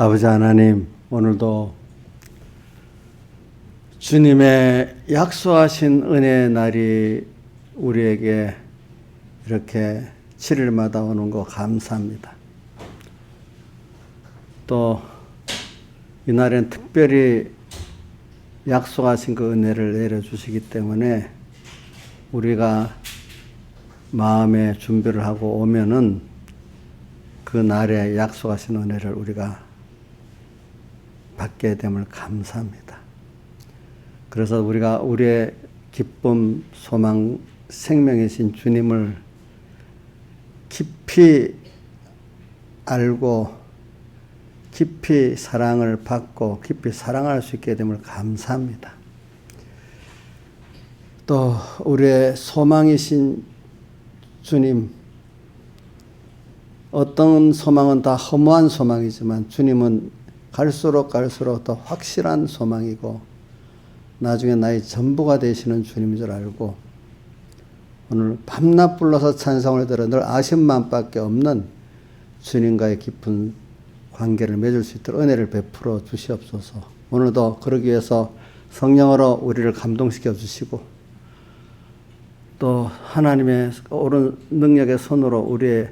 아버지 하나님, 오늘도 주님의 약속하신 은혜의 날이 우리에게 이렇게 7일마다 오는 거 감사합니다. 또 이날엔 특별히 약속하신 그 은혜를 내려주시기 때문에 우리가 마음의 준비를 하고 오면은 그 날에 약속하신 은혜를 우리가 받게 됨을 감사합니다. 그래서 우리가 우리의 기쁨, 소망, 생명이신 주님을 깊이 알고 깊이 사랑을 받고 깊이 사랑할 수 있게 됨을 감사합니다. 또 우리의 소망이신 주님, 어떤 소망은 다 허무한 소망이지만 주님은 갈수록 더 확실한 소망이고 나중에 나의 전부가 되시는 주님인 줄 알고 오늘 밤낮 불러서 찬송을 들어 늘 아쉬움만밖에 없는 주님과의 깊은 관계를 맺을 수 있도록 은혜를 베풀어 주시옵소서. 오늘도 그러기 위해서 성령으로 우리를 감동시켜 주시고 또 하나님의 옳은 능력의 손으로 우리의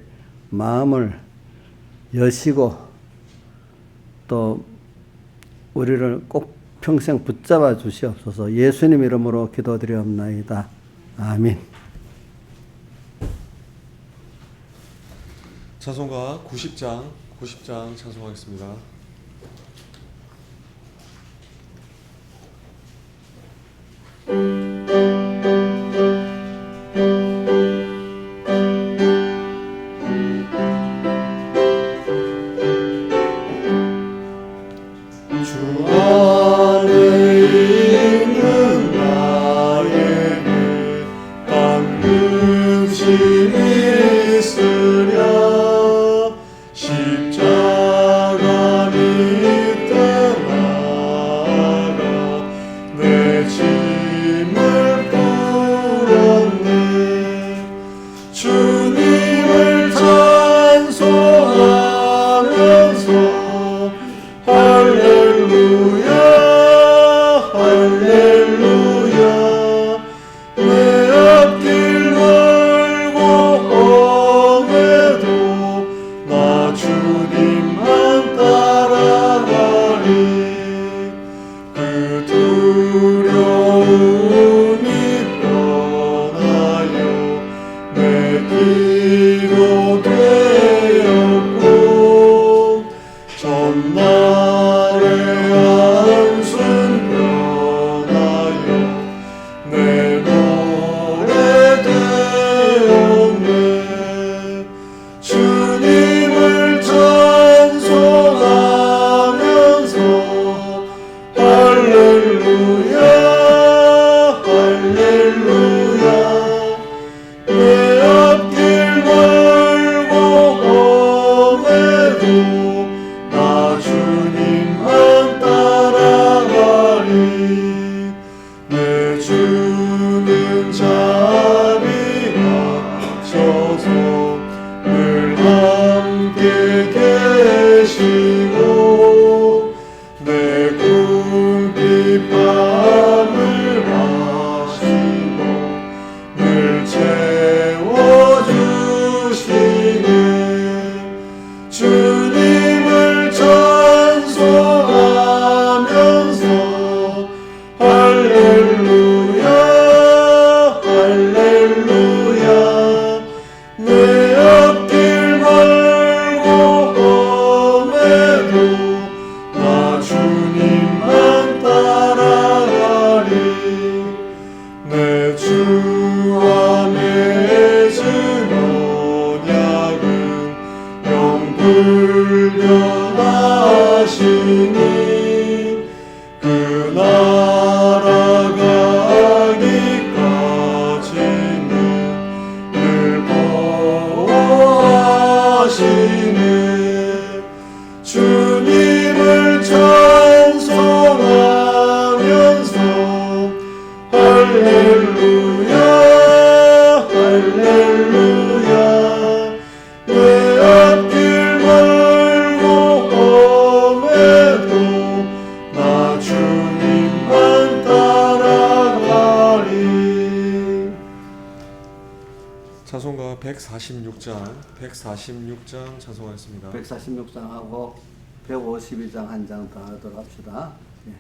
마음을 여시고 또 우리를 꼭 평생 붙잡아 주시옵소서. 예수님 이름으로 기도드리옵나이다. 아멘. 찬송가 90장 찬송하겠습니다. 할렐루야 찬송가 146장 찬송하겠습니다. 146장하고 152장 한 장 더 하도록 합시다. 예.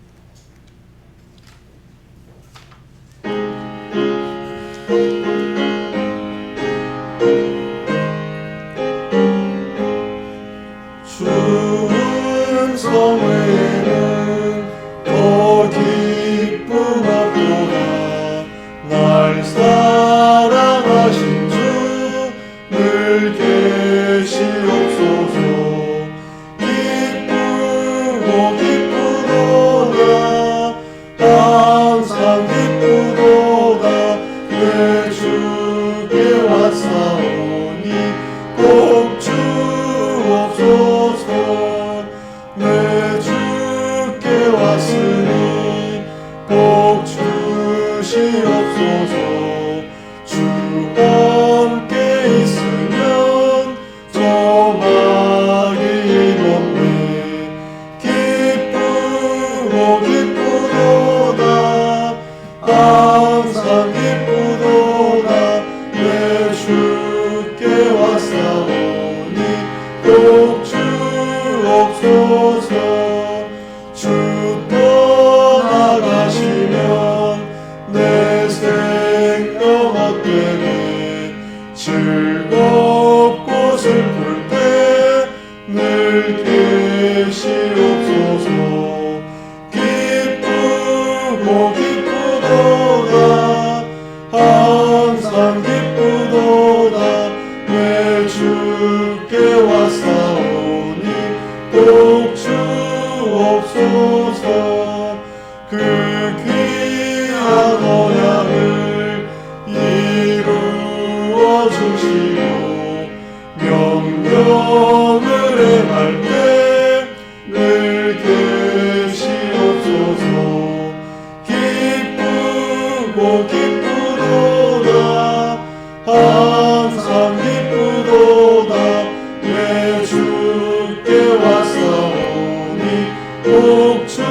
주는 성회는 더 기쁨 없도다. 날 사랑하신 주 늘 계시옵소서. 기쁘고 기쁘도다. 항상 기쁘도다. 내 주께 왔사오니 꼭 주옵소서. 내 주께 왔으니 꼭 주시옵소서. 주 함께 있으면 조막이 없네. 기쁘고 기쁘도다. 항상 기쁘도다. 내 주께 왔사오니 꼭 주옵소서. 주 떠나가시면 내 생명 헛되네. 즐겁고 슬플 때 늘 계시옵소서. 기쁘고 기쁘도다. 항상 기쁘도다. 내 주께 왔사오니 꼭 주옵소서. 그 귀한 언약을 이루어 주시고 명령을 행할 때 늘 계시옵소서. 기쁘고 기쁘도다. 항상 기쁘도다. 내 주께 왔사오니 꼭 주옵소서.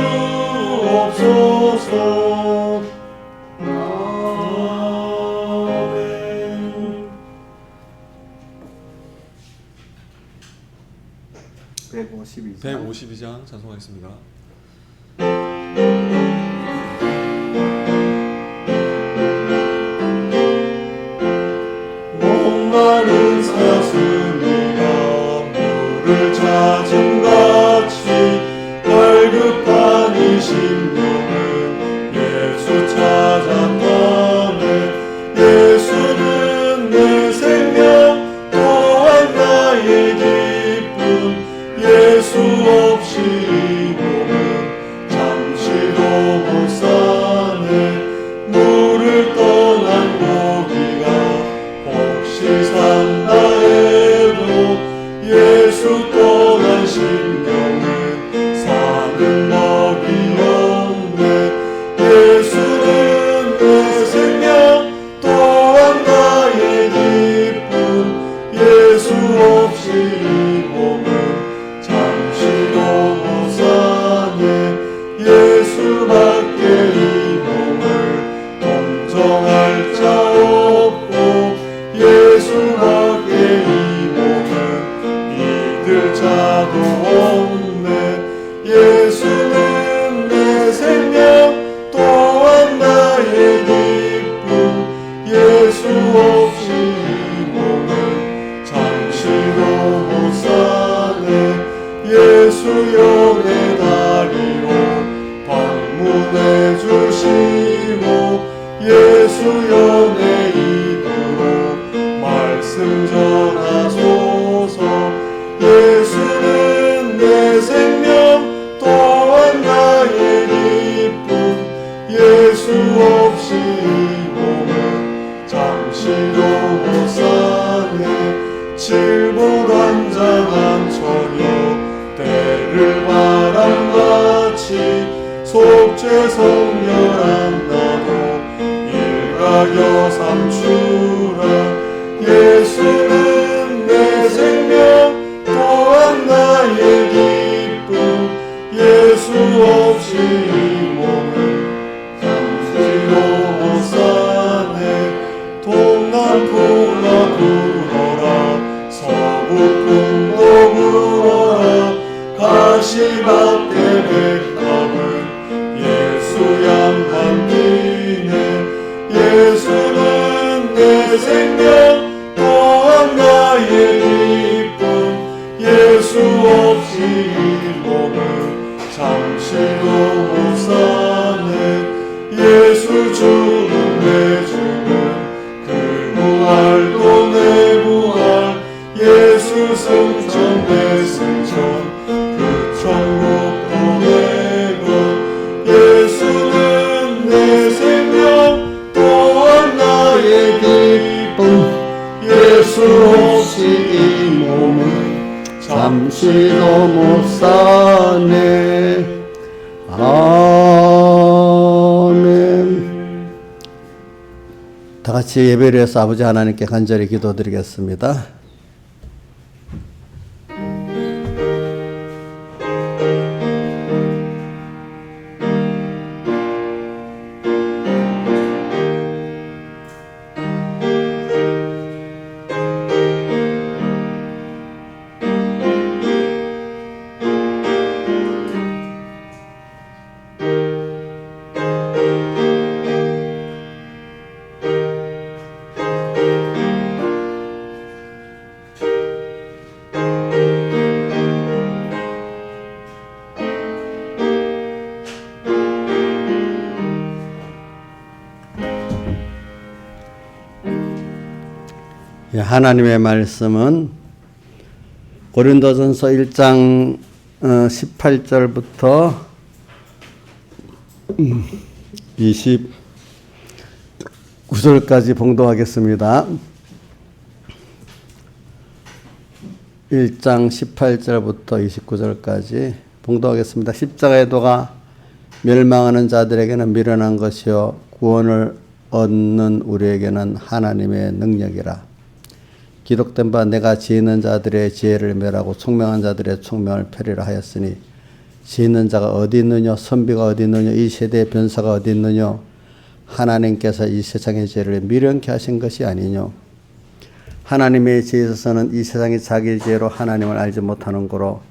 아멘. 152장 찬송하겠습니다. 목마른 사슴이가 물을 찾음같이 갈급한 이 심령은 예수 찾았다네. 예수는 내 생명 또한 나의 기쁨. 예수 없이 이 몸은 잠시도 못 사네. 물을 떠난 고기가 혹시 산다 해도 예수 떠난 심령은 사는 법이 없네. 예수는 내 생명 또한 나의 기쁨. 예수 없이 이 몸은 잠시도 못 사네. 예수밖에 이 몸을 동정할 자 없고 예수밖에 이 몸을 믿을 자도 없네. 예수는 내 생명 또한 나의 기쁨. 예수 없이 이 몸은 잠시도 못 사네. 예수 영의 다리로 방문해 주시고 예수 영의 입으로 말씀 전하소서. 예수는 내 생명 또한 나의 기쁨. 예수 없이 이 몸은 잠시도 못 사네. 질보단 장한 처녀 때를 바람같이 속죄 성렬한 나도 일가여 삼추라. 예수는 내 생명 또한 나의 기쁨. 예수 없이 이 몸은 잠시도 못 사네. 동남풍 예수는 내 생명 또한 나의 기쁨 예수 없이 이 몸은 잠시도 못 사네 예수 주는 내 주는 그 부활도 내 부활 예수 승천 내 승천 그 천국도 내 것 예수는 내 생명 또한 나의 기쁨 예수 없이 이 몸은 잠시도 못 사네. 아멘. 다 같이 예배를 해서 아버지 하나님께 간절히 기도드리겠습니다. 하나님의 말씀은 고린도전서 1장 18절부터 29절까지 봉독하겠습니다. 1장 18절부터 29절까지 봉독하겠습니다. 십자가의 도가 멸망하는 자들에게는 미련한 것이요 구원을 얻는 우리에게는 하나님의 능력이라. 기록된 바 내가 지혜 있는 자들의 지혜를 멸하고 총명한 자들의 총명을 펴리라 하였으니 지혜 있는 자가 어디 있느냐 선비가 어디 있느냐 이 세대의 변사가 어디 있느냐 하나님께서 이 세상의 지혜를 미련케 하신 것이 아니뇨. 하나님의 지혜에 있어서는 이 세상이 자기 지혜로 하나님을 알지 못하는 거로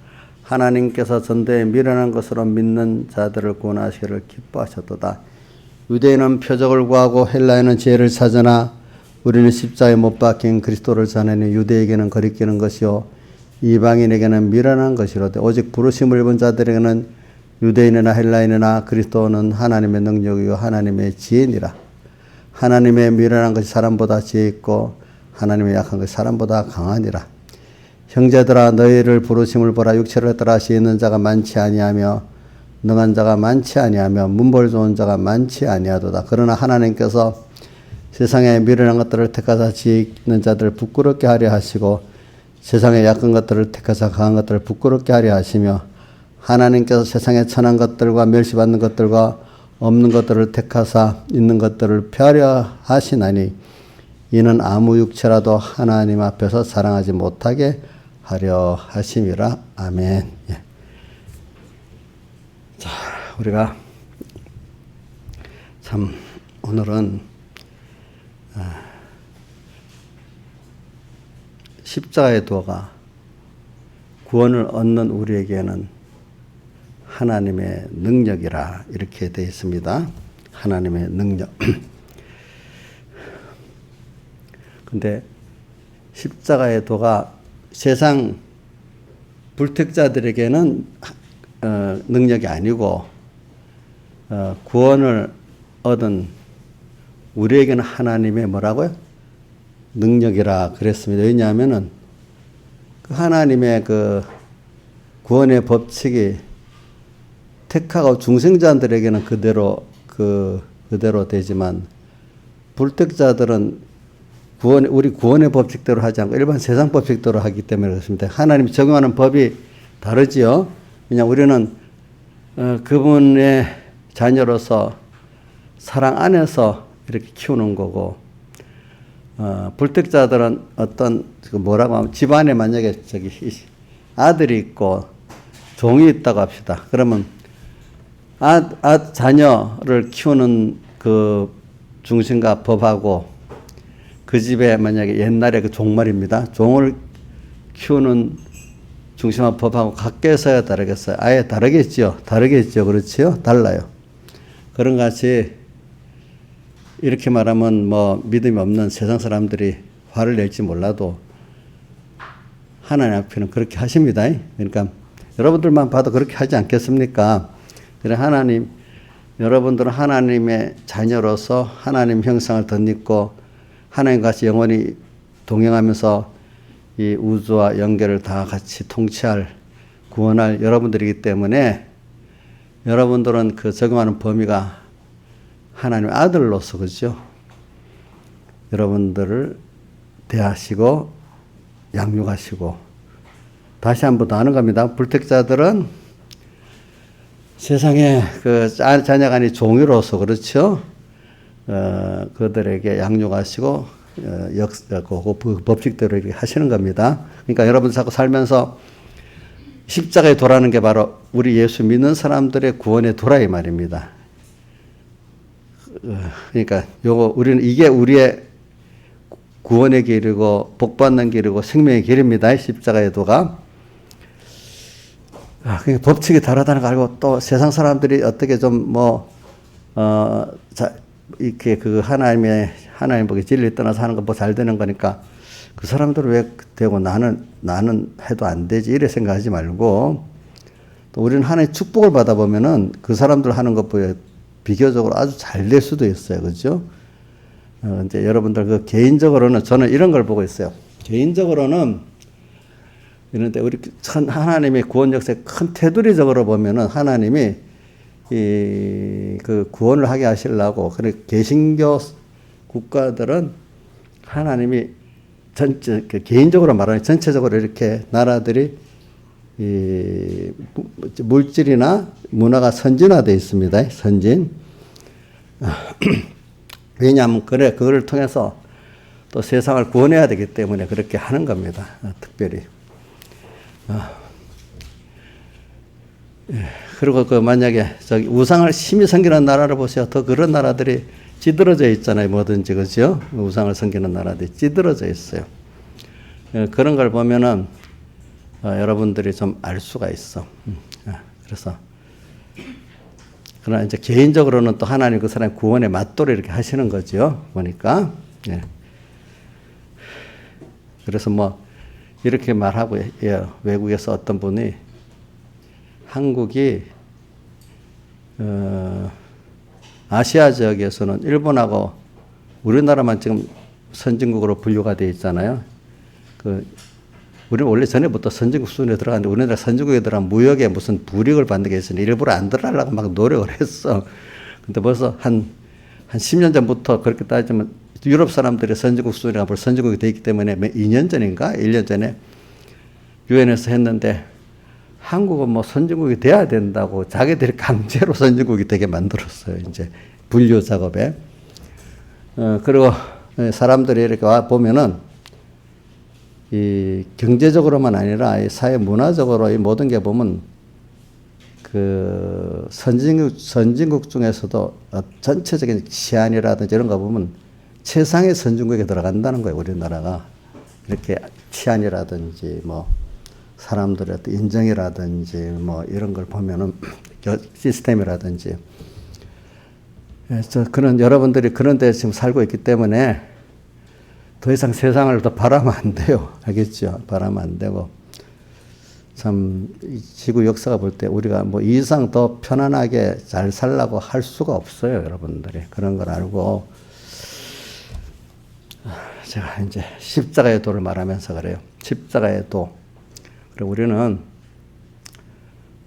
하나님께서 전도에 미련한 것으로 믿는 자들을 구원하시기를 기뻐하셨도다. 유대인은 표적을 구하고 헬라인은 지혜를 찾으나 우리는 십자가에 못 박힌 그리스도를 전하니 유대에게는 거리끼는 것이요 이방인에게는 미련한 것이로되 오직 부르심을 입은 자들에게는 유대인이나 헬라인이나 그리스도는 하나님의 능력이요 하나님의 지혜니라. 하나님의 미련한 것이 사람보다 지혜 있고 하나님의 약한 것이 사람보다 강하니라. 형제들아 너희를 부르심을 보라. 육체를 따라 지혜 있는 자가 많지 아니하며 능한 자가 많지 아니하며 문벌 좋은 자가 많지 아니하도다. 그러나 하나님께서 세상에 미련한 것들을 택하사 지혜 있는 자들을 부끄럽게 하려 하시고 세상에 약한 것들을 택하사 강한 것들을 부끄럽게 하려 하시며 하나님께서 세상에 천한 것들과 멸시받는 것들과 없는 것들을 택하사 있는 것들을 폐하려 하시나니 이는 아무 육체라도 하나님 앞에서 자랑하지 못하게 하려 하심이라. 아멘. 예. 자, 우리가 참 오늘은 십자가의 도가 구원을 얻는 우리에게는 하나님의 능력이라 이렇게 되어 있습니다. 하나님의 능력. 근데 십자가의 도가 세상 불택자들에게는 능력이 아니고 구원을 얻은 우리에게는 하나님의 뭐라고요? 능력이라 그랬습니다. 왜냐하면은 그 하나님의 그 구원의 법칙이 택하고 중생자들에게는 그대로 되지만 불택자들은 우리 구원의 법칙대로 하지 않고 일반 세상 법칙대로 하기 때문에 그렇습니다. 하나님이 적용하는 법이 다르지요. 왜냐하면 우리는 그분의 자녀로서 사랑 안에서 이렇게 키우는 거고, 불택자들은 어떤 뭐라고 하면 집안에 만약에 아들이 있고 종이 있다고 합시다. 그러면 자녀를 키우는 그 중심과 법하고 그 집에 만약에 옛날에 그 종말입니다. 종을 키우는 중심과 법하고 각계서야 다르겠어요. 아예 다르겠죠. 그렇지요? 달라요. 그런 같이 이렇게 말하면 뭐 믿음이 없는 세상 사람들이 화를 낼지 몰라도 하나님 앞에는 그렇게 하십니다. 그러니까 여러분들만 봐도 그렇게 하지 않겠습니까? 그래 하나님, 여러분들은 하나님의 자녀로서 하나님 형상을 덧입고 하나님과 같이 영원히 동행하면서 이 우주와 연결을 다 같이 통치할, 구원할 여러분들이기 때문에 여러분들은 그 적용하는 범위가 하나님의 아들로서, 그죠? 여러분들을 대하시고 양육하시고, 다시 한 번 더 하는 겁니다. 불택자들은 세상에 그 자녀가 아닌 종이로서, 그렇죠? 그들에게 양육하시고, 그 법칙대로 이렇게 하시는 겁니다. 그러니까 여러분 자꾸 살면서 십자가에 도라는 게 바로 우리 예수 믿는 사람들의 구원의 도라 이 말입니다. 그러니까 우리는 이게 우리의 구원의 길이고 복받는 길이고 생명의 길입니다. 십자가의 도가. 그러니까 법칙이 다르다는 거 알고 또 세상 사람들이 어떻게 좀 이렇게 그 하나님 보기 진리를 떠나서 하는 거 뭐 잘 되는 거니까 그 사람들은 왜 되고 나는 해도 안 되지 이래 생각하지 말고, 또 우리는 하나님의 축복을 받아보면은 그 사람들 하는 것보다 비교적으로 아주 잘 될 수도 있어요. 그죠? 이제 여러분들 그 개인적으로는 저는 이런 걸 보고 있어요. 개인적으로는 이런데 우리 하나님의 구원 역사의 큰 테두리적으로 보면은 하나님이 그 구원을 하게 하시려고, 그래 개신교 국가들은 하나님이 개인적으로 말하면 전체적으로 이렇게 나라들이 물질이나 문화가 선진화되어 있습니다. 선진. 왜냐하면 그걸 통해서 또 세상을 구원해야 되기 때문에 그렇게 하는 겁니다. 특별히. 그리고 만약에 우상을 심히 섬기는 나라를 보세요. 더 그런 나라들이 찌들어져 있잖아요. 뭐든지, 그죠? 우상을 섬기는 나라들이 찌들어져 있어요. 그런 걸 보면은 여러분들이 좀 알 수가 있어. 그래서 그러나 이제 개인적으로는 또 하나님 그 사람 구원의 맞도를 이렇게 하시는 거죠. 보니까. 예. 그래서 뭐 이렇게 말하고, 외국에서 어떤 분이 한국이 아시아 지역에서는 일본하고 우리나라만 지금 선진국으로 분류가 되어 있잖아요. 우리는 원래 전에부터 선진국 수준에 들어갔는데 우리나라 선진국에 들어가면 무역에 무슨 불이익을 받는 게 있으니 일부러 안 들어가려고 막 노력을 했어. 근데 벌써 한 10년 전부터 그렇게 따지면 유럽 사람들이 선진국 수준이라 벌써 선진국이 되어 있기 때문에 2년 전인가 1년 전에 유엔에서 했는데 한국은 뭐 선진국이 돼야 된다고 자기들이 강제로 선진국이 되게 만들었어요. 이제 분류 작업에. 그리고 사람들이 이렇게 와 보면은 이 경제적으로만 아니라 이 사회 문화적으로 이 모든 게 보면 그 선진국 중에서도 전체적인 치안이라든지 이런 거 보면 최상의 선진국에 들어간다는 거예요. 우리나라가. 이렇게 치안이라든지 뭐 사람들의 어떤 인정이라든지 뭐 이런 걸 보면은 시스템이라든지. 그래서 여러분들이 그런 데 지금 살고 있기 때문에 더 이상 세상을 더 바라면 안 돼요. 알겠죠? 바라면 안 되고. 참, 지구 역사가 볼 때 우리가 뭐 이 이상 더 편안하게 잘 살라고 할 수가 없어요. 여러분들이. 그런 걸 알고. 제가 이제 십자가의 도를 말하면서 그래요. 십자가의 도. 그리고 우리는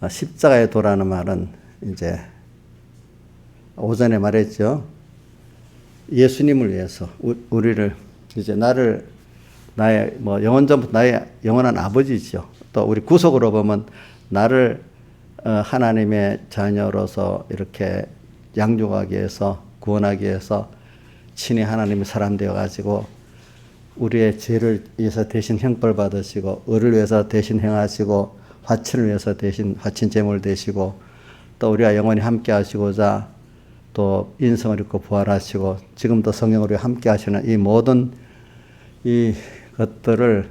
십자가의 도라는 말은 이제 오전에 말했죠. 예수님을 위해서 우리를 이제 나의 뭐 영원전부터 나의 영원한 아버지죠. 또 우리 구속으로 보면 나를 하나님의 자녀로서 이렇게 양육하기 위해서 구원하기 위해서 친히 하나님의 사람 되어 가지고 우리의 죄를 위해서 대신 형벌 받으시고 의를 위해서 대신 행하시고 화친을 위해서 대신 화친 제물 되시고 또 우리와 영원히 함께 하시고자 또 인성을 입고 부활하시고 지금도 성령으로 함께 하시는 이 모든 이 것들을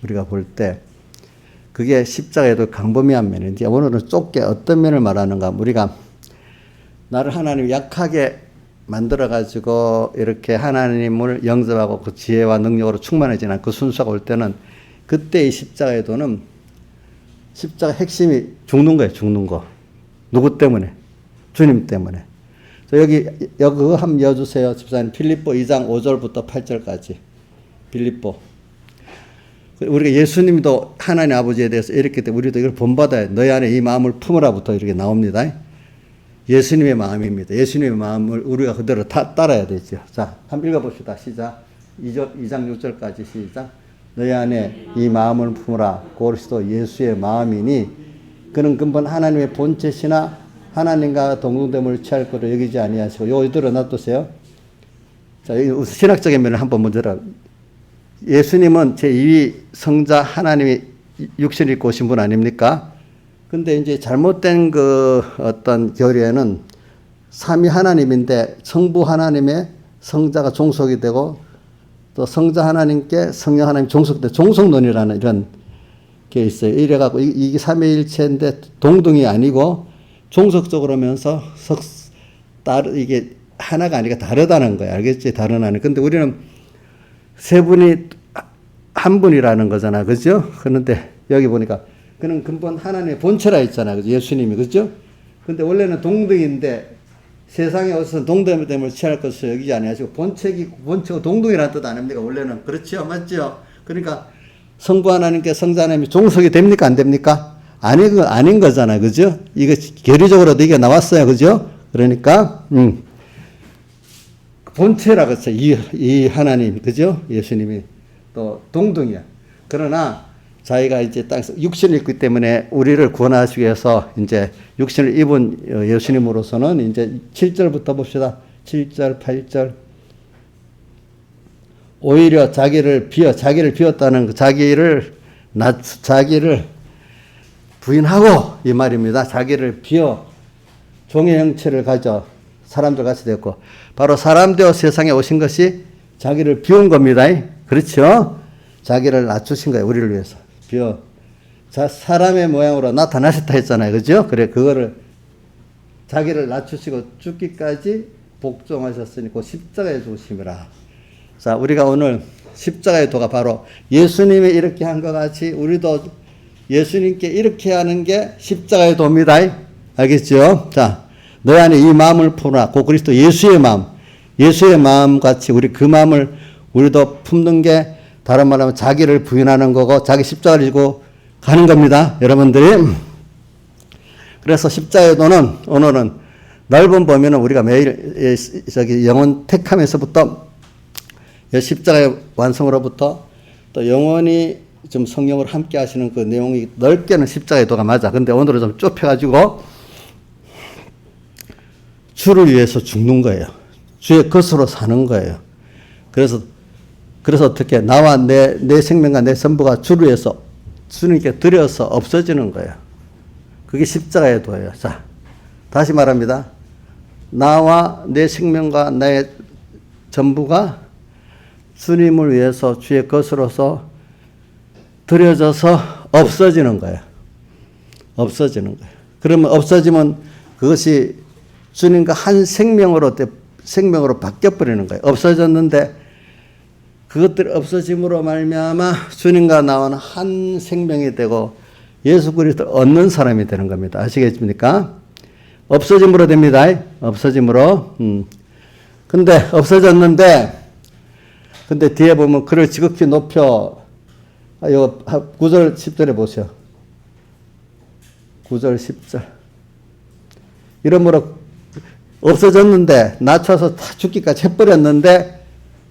우리가 볼 때 그게 십자가에도 광범위한 면인데 오늘은 좁게 어떤 면을 말하는가. 우리가 나를 하나님 약하게 만들어가지고 이렇게 하나님을 영접하고 그 지혜와 능력으로 충만해지는 그 순서가 올 때는 그때 이 십자가의 도는 십자가 핵심이 죽는 거예요. 죽는 거. 누구 때문에? 주님 때문에. 여기 그거 한번 이어주세요. 집사님. 빌립보 2장 5절부터 8절까지. 빌립보. 우리가 예수님도 하나님 아버지에 대해서 이렇게 때문에 우리도 이걸 본받아야 너희 안에 이 마음을 품으라부터 이렇게 나옵니다. 예수님의 마음입니다. 예수님의 마음을 우리가 그대로 따라야 되죠. 자, 한번 읽어봅시다. 시작. 2장 6절까지 시작. 너희 안에 이 마음을 품으라. 그리스도 예수의 마음이니 그는 근본 하나님의 본체시나 하나님과 동등됨을 취할 것으로 여기지 아니하시고 요 이대로 놔두세요. 자, 신학적인 면을 한번 먼저 예수님은 제2위 성자 하나님이 육신을 입고 오신 분 아닙니까? 근데 이제 잘못된 그 어떤 교리에는 삼위 하나님인데 성부 하나님의 성자가 종속이 되고 또 성자 하나님께 성령 하나님 종속돼 종속론이라는 이런 게 있어요. 이래갖고 이게 삼위일체인데 동등이 아니고 종속적으로 하면서 이게 하나가 아니라 다르다는 거예요. 알겠지? 다른 하나. 근데 우리는 세 분이 한 분이라는 거잖아. 그죠? 그런데 여기 보니까 그는 근본 하나님의 본체라 했잖아. 그죠? 예수님이. 그죠? 근데 원래는 동등인데 세상에 어디서 동등됨을 취할 것을 여기지 아니하시고 본체가 동등이라는 뜻 아닙니까? 원래는. 그렇죠? 맞죠? 그러니까 성부 하나님께 성자 하나님이 종속이 됩니까? 안 됩니까? 아닌 거잖아. 그죠? 이거 교리적으로도 이게 나왔어요. 그죠? 그러니까, 본체라고 했어요. 이 하나님. 그죠? 예수님이 또 동등이야. 그러나 자기가 이제 땅에서 육신을 입기 때문에 우리를 구원하시기 위해서 이제 육신을 입은 예수님으로서는 이제 7절부터 봅시다. 7절, 8절. 오히려 자기를 비웠다는 그 자기를 부인하고 이 말입니다. 자기를 비워 종의 형체를 가져 사람들 같이 됐고 바로 사람 되어 세상에 오신 것이 자기를 비운 겁니다. 그렇죠? 자기를 낮추신 거예요. 우리를 위해서. 사람의 모양으로 나타나셨다 했잖아요. 그죠? 그래, 그거를 자기를 낮추시고 죽기까지 복종하셨으니 그 십자가에 죽으심이라. 자, 우리가 오늘 십자가의 도가 바로 예수님이 이렇게 한 것 같이 우리도 예수님께 이렇게 하는 게 십자가의 도입니다. 알겠죠? 자, 너희 안에 이 마음을 품으라. 그 그리스도 예수의 마음 같이 우리 그 마음을 우리도 품는 게 다른 말로 하면 자기를 부인하는 거고 자기 십자가를 지고 가는 겁니다. 여러분들이. 그래서 십자가의 도는 오늘은 넓은 범위는 우리가 매일 영혼 택함에서부터 십자가의 완성으로부터 또 영원히 좀 성령을 함께 하시는 그 내용이 넓게는 십자가의 도가 맞아. 근데 오늘은 좀 좁혀가지고 주를 위해서 죽는 거예요. 주의 것으로 사는 거예요. 그래서 어떻게 나와 내 생명과 내 전부가 주를 위해서 주님께 드려서 없어지는 거예요. 그게 십자가의 도예요. 자, 다시 말합니다. 나와 내 생명과 내 전부가 주님을 위해서 주의 것으로서 드려져서 없어지는 거예요. 없어지는 거예요. 그러면 없어지면 그것이 주님과 한 생명으로 바뀌어버리는 거예요. 없어졌는데 그것들이 없어짐으로 말미암아 주님과 나와는 한 생명이 되고 예수 그리스도를 얻는 사람이 되는 겁니다. 아시겠습니까? 없어짐으로 됩니다. 없어짐으로. 근데 없어졌는데 근데 뒤에 보면 그를 지극히 높여 이거 9절 10절에 보세요. 9절 10절. 이러므로 없어졌는데 낮춰서 다 죽기까지 해버렸는데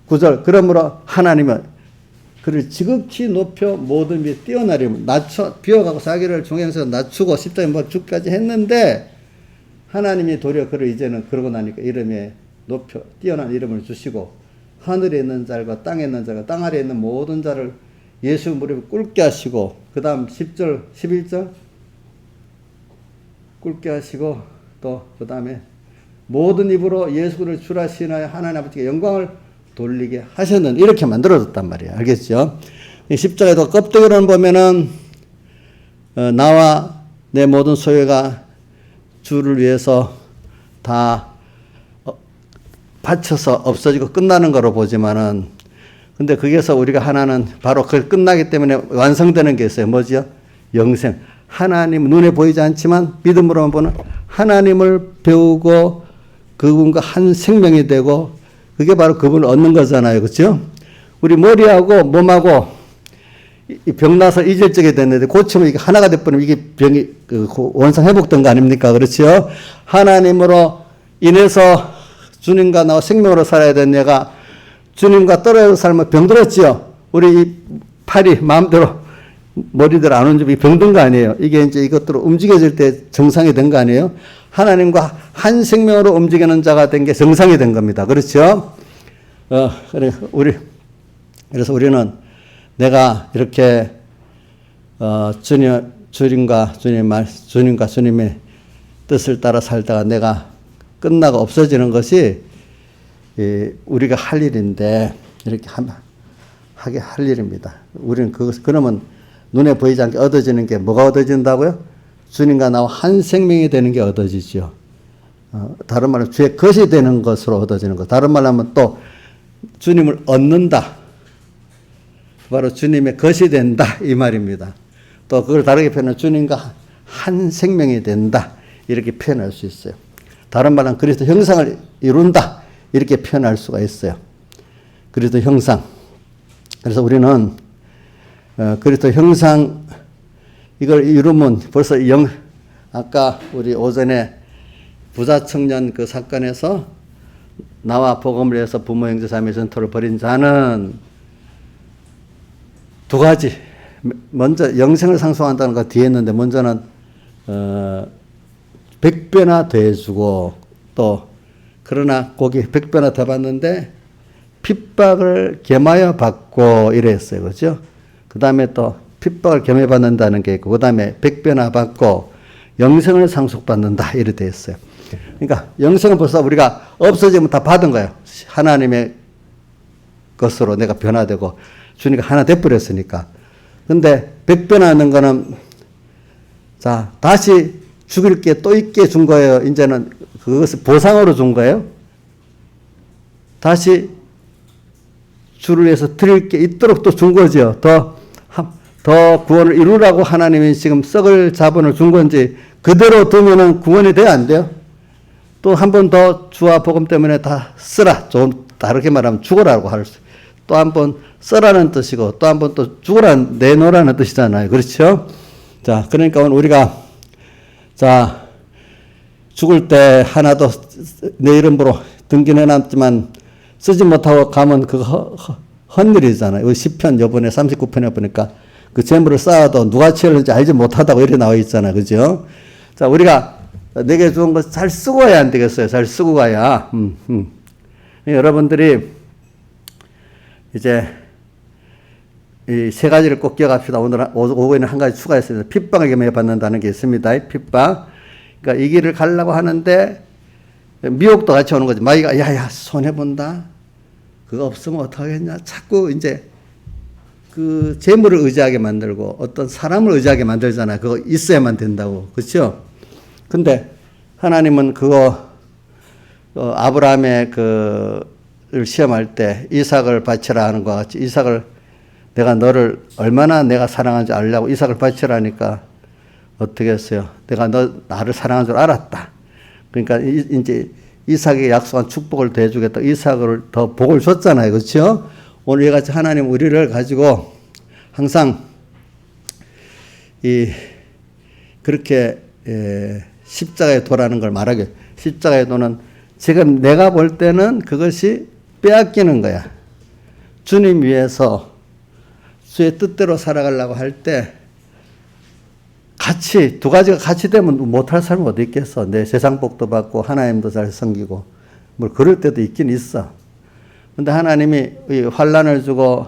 9절. 그러므로 하나님은 그를 지극히 높여 모든 위에 뛰어나리면 비워가고 자기를 중앙에서 낮추고 십자가에 못 죽기까지 했는데 하나님이 도리어 그를 이제는 그러고 나니까 이름에 높여 뛰어난 이름을 주시고 하늘에 있는 자들과 땅에 있는 자가 땅 아래에 있는 모든 자를 예수 무릎에 꿇게 하시고 그 다음 10절 11절 꿇게 하시고 또 그 다음에 모든 입으로 예수를 주라 시인하여 하나님 아버지께 영광을 돌리게 하셨는데 이렇게 만들어졌단 말이에요. 알겠죠? 십자가에도 껍데기로는 보면은 나와 내 모든 소유가 주를 위해서 다 바쳐서 없어지고 끝나는 거로 보지만은, 근데 거기에서 우리가 하나는 바로 그걸 끝나기 때문에 완성되는 게 있어요. 뭐지요? 영생. 하나님, 눈에 보이지 않지만 믿음으로만 보는 하나님을 배우고 그분과 한 생명이 되고, 그게 바로 그분을 얻는 거잖아요. 그렇죠? 우리 머리하고 몸하고 병나서 이질적이 됐는데 고치면 이게 하나가 돼버리면 이게 병이 원상 회복된 거 아닙니까? 그렇죠? 하나님으로 인해서 주님과 나와 생명으로 살아야 되는 얘가 주님과 떨어져 살면 병들었지요. 우리 이 팔이 마음대로 머리대로 안 움직이고 병든 거 아니에요. 이게 이제 이것들로 움직여질 때 정상이 된 거 아니에요. 하나님과 한 생명으로 움직이는 자가 된 게 정상이 된 겁니다. 그렇죠? 그래서 우리는 내가 이렇게 주님과 주님의 뜻을 따라 살다가 내가 끝나고 없어지는 것이 우리가 할 일인데, 이렇게 하게 할 일입니다. 우리는 그러면 눈에 보이지 않게 얻어지는 게 뭐가 얻어진다고요? 주님과 나와 한 생명이 되는 게 얻어지죠. 다른 말로 주의 것이 되는 것으로 얻어지는 것. 다른 말로 하면 또 주님을 얻는다. 바로 주님의 것이 된다. 이 말입니다. 또 그걸 다르게 표현하면 주님과 한 생명이 된다. 이렇게 표현할 수 있어요. 다른 말은 그리스도 형상을 이룬다. 이렇게 표현할 수가 있어요. 그리스도 형상. 그래서 우리는 그리스도 형상 이걸 이루면 벌써 아까 우리 오전에 부자 청년 그 사건에서 나와 복음을 위해서 부모 형제 자매 전토를 벌인 자는 두 가지. 먼저 영생을 상속한다는 거 뒤에 있는데, 먼저는 100배나 더해주고, 또 그러나 거기 100배나 더 받는데 핍박을 겸하여 받고 이랬어요. 그렇죠? 그 다음에 또 핍박을 겸해 받는다는 게 있고, 그 다음에 100배나 받고 영생을 상속받는다. 이렇게 돼 있어요. 그러니까 영생은 벌써 우리가 없어지면 다 받은 거예요. 하나님의 것으로 내가 변화되고 주니까 하나 돼버렸으니까. 근데 100배나 하는 거는, 자, 다시 죽일 게 또 있게 준 거예요. 이제는 그것을 보상으로 준 거예요. 다시 주를 위해서 드릴 게 있도록 또 준 거죠. 더 구원을 이루라고 하나님이 지금 썩을 자본을 준 건지, 그대로 두면은 구원이 돼야 안 돼요? 또 한 번 더 주와 복음 때문에 다 쓰라. 좀 다르게 말하면 죽어라고 할 수. 또 한 번 써라는 뜻이고, 또 한 번 또 내놓으라는 뜻이잖아요. 그렇죠? 자, 그러니까 우리가, 자, 죽을 때 하나도 내 이름으로 등기해놨지만 쓰지 못하고 가면 그거 헛일이잖아요. 시편 요번에 39편에 보니까 그 재물을 쌓아도 누가 채울는지 알지 못하다고 이렇게 나와 있잖아요. 그죠? 자, 우리가 내게 좋은 거 잘 쓰고 가야 안 되겠어요. 잘 쓰고 가야. 여러분들이 이제 이 세 가지를 꼭 기억합시다. 오늘 오후에는 한 가지 추가했습니다. 핍박을 겸해 받는다는 게 있습니다. 핍박. 그러니까 이 길을 가려고 하는데 미혹도 같이 오는 거지. 마귀가 야야 손해본다. 그거 없으면 어떡하겠냐. 자꾸 이제 그 재물을 의지하게 만들고 어떤 사람을 의지하게 만들잖아요. 그거 있어야만 된다고. 그렇죠? 근데 하나님은 그거 아브라함의 그를 시험할 때 이삭을 바치라 하는 것 같이, 이삭을 내가 너를 얼마나 내가 사랑하는지 알려고 이삭을 바치라니까 어떻게 했어요? 내가 나를 사랑하는 줄 알았다. 그러니까 이제 이삭에게 약속한 축복을 더 해주겠다. 이삭을 더 복을 줬잖아요. 그렇죠? 오늘 이같이 하나님 우리를 가지고 항상 그렇게 십자가의 도라는 걸 말하게, 십자가의 도는 지금 내가 볼 때는 그것이 빼앗기는 거야. 주님 위해서 주의 뜻대로 살아가려고 할 때 같이 두 가지가 같이 되면 못할 사람은 어디 있겠어. 내 세상 복도 받고 하나님도 잘 섬기고 뭐 그럴 때도 있긴 있어. 근데 하나님이 환난을 주고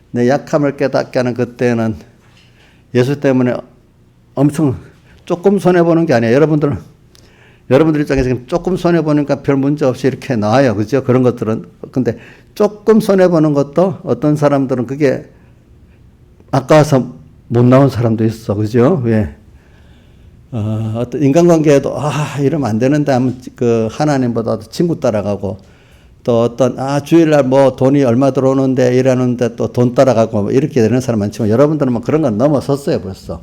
내 약함을 깨닫게 하는 그때는 예수 때문에 엄청 조금 손해보는 게 아니에요. 여러분들 입장에서 지금 조금 손해보니까 별 문제 없이 이렇게 나와요. 그죠? 그런 것들은. 근데 조금 손해보는 것도 어떤 사람들은 그게 아까워서 못 나온 사람도 있어. 그죠? 왜? 어떤 인간관계에도, 이러면 안 되는데 하면 그 하나님보다도 친구 따라가고 또 어떤, 주일날 뭐 돈이 얼마 들어오는데 이러는데 또 돈 따라가고 뭐 이렇게 되는 사람 많지만 여러분들은 뭐 그런 건 넘어섰어요, 벌써.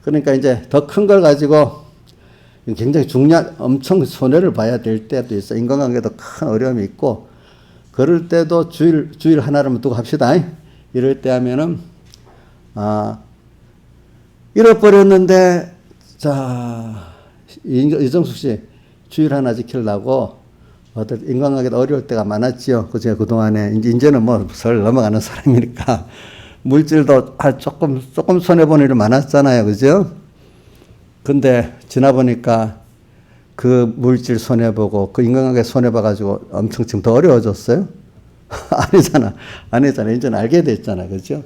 그러니까 이제 더 큰 걸 가지고 굉장히 중요한, 엄청 손해를 봐야 될 때도 있어. 인간관계도 큰 어려움이 있고, 그럴 때도 주일 하나를 두고 합시다. 이럴 때 하면은, 잃어버렸는데, 자, 이정숙 씨, 주일 하나 지키려고, 어떤 인간관계도 어려울 때가 많았지요. 그죠? 그동안에. 이제는 뭐, 설 넘어가는 사람이니까. 물질도 조금 손해보는 일이 많았잖아요. 그죠? 근데, 지나보니까, 그 물질 손해보고, 그 인간관계 손해봐가지고 엄청 지금 더 어려워졌어요? 아니잖아. 이제는 알게 됐잖아. 그죠?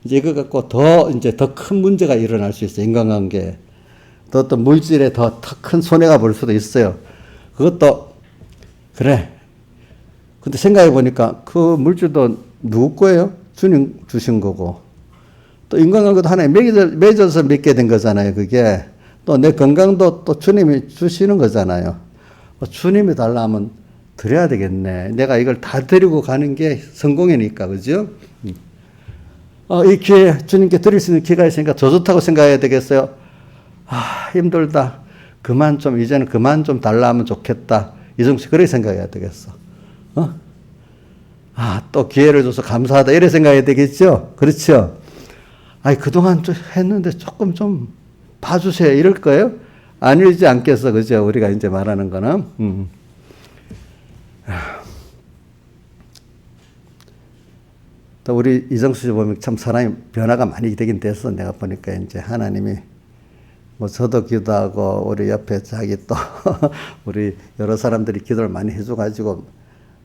이제 이거 갖고 이제 더 큰 문제가 일어날 수 있어요. 인간관계. 또 어떤 물질에 더 큰 손해가 볼 수도 있어요. 그것도, 그래. 근데 생각해 보니까 그 물질도 누구 거예요? 주님 주신 거고. 또 인간관계도 하나에 맺어서 맺게 된 거잖아요. 그게. 또 내 건강도 또 주님이 주시는 거잖아요. 주님이 달라 하면 드려야 되겠네. 내가 이걸 다 드리고 가는 게 성공이니까. 그죠? 이 기회, 주님께 드릴 수 있는 기회가 있으니까 더 좋다고 생각해야 되겠어요? 힘들다. 이제는 그만 좀 달라 하면 좋겠다. 이정식 그렇게 생각해야 되겠어. 또 기회를 줘서 감사하다. 이래 생각해야 되겠죠? 그렇죠? 그동안 좀 했는데 조금 좀 봐주세요. 이럴 거예요? 아니지 않겠어. 그죠? 우리가 이제 말하는 거는. 또 우리 이정수 씨 보면 참 사람이 변화가 많이 되긴 됐어. 내가 보니까 이제 하나님이 뭐 저도 기도하고 우리 옆에 자기 또 우리 여러 사람들이 기도를 많이 해줘가지고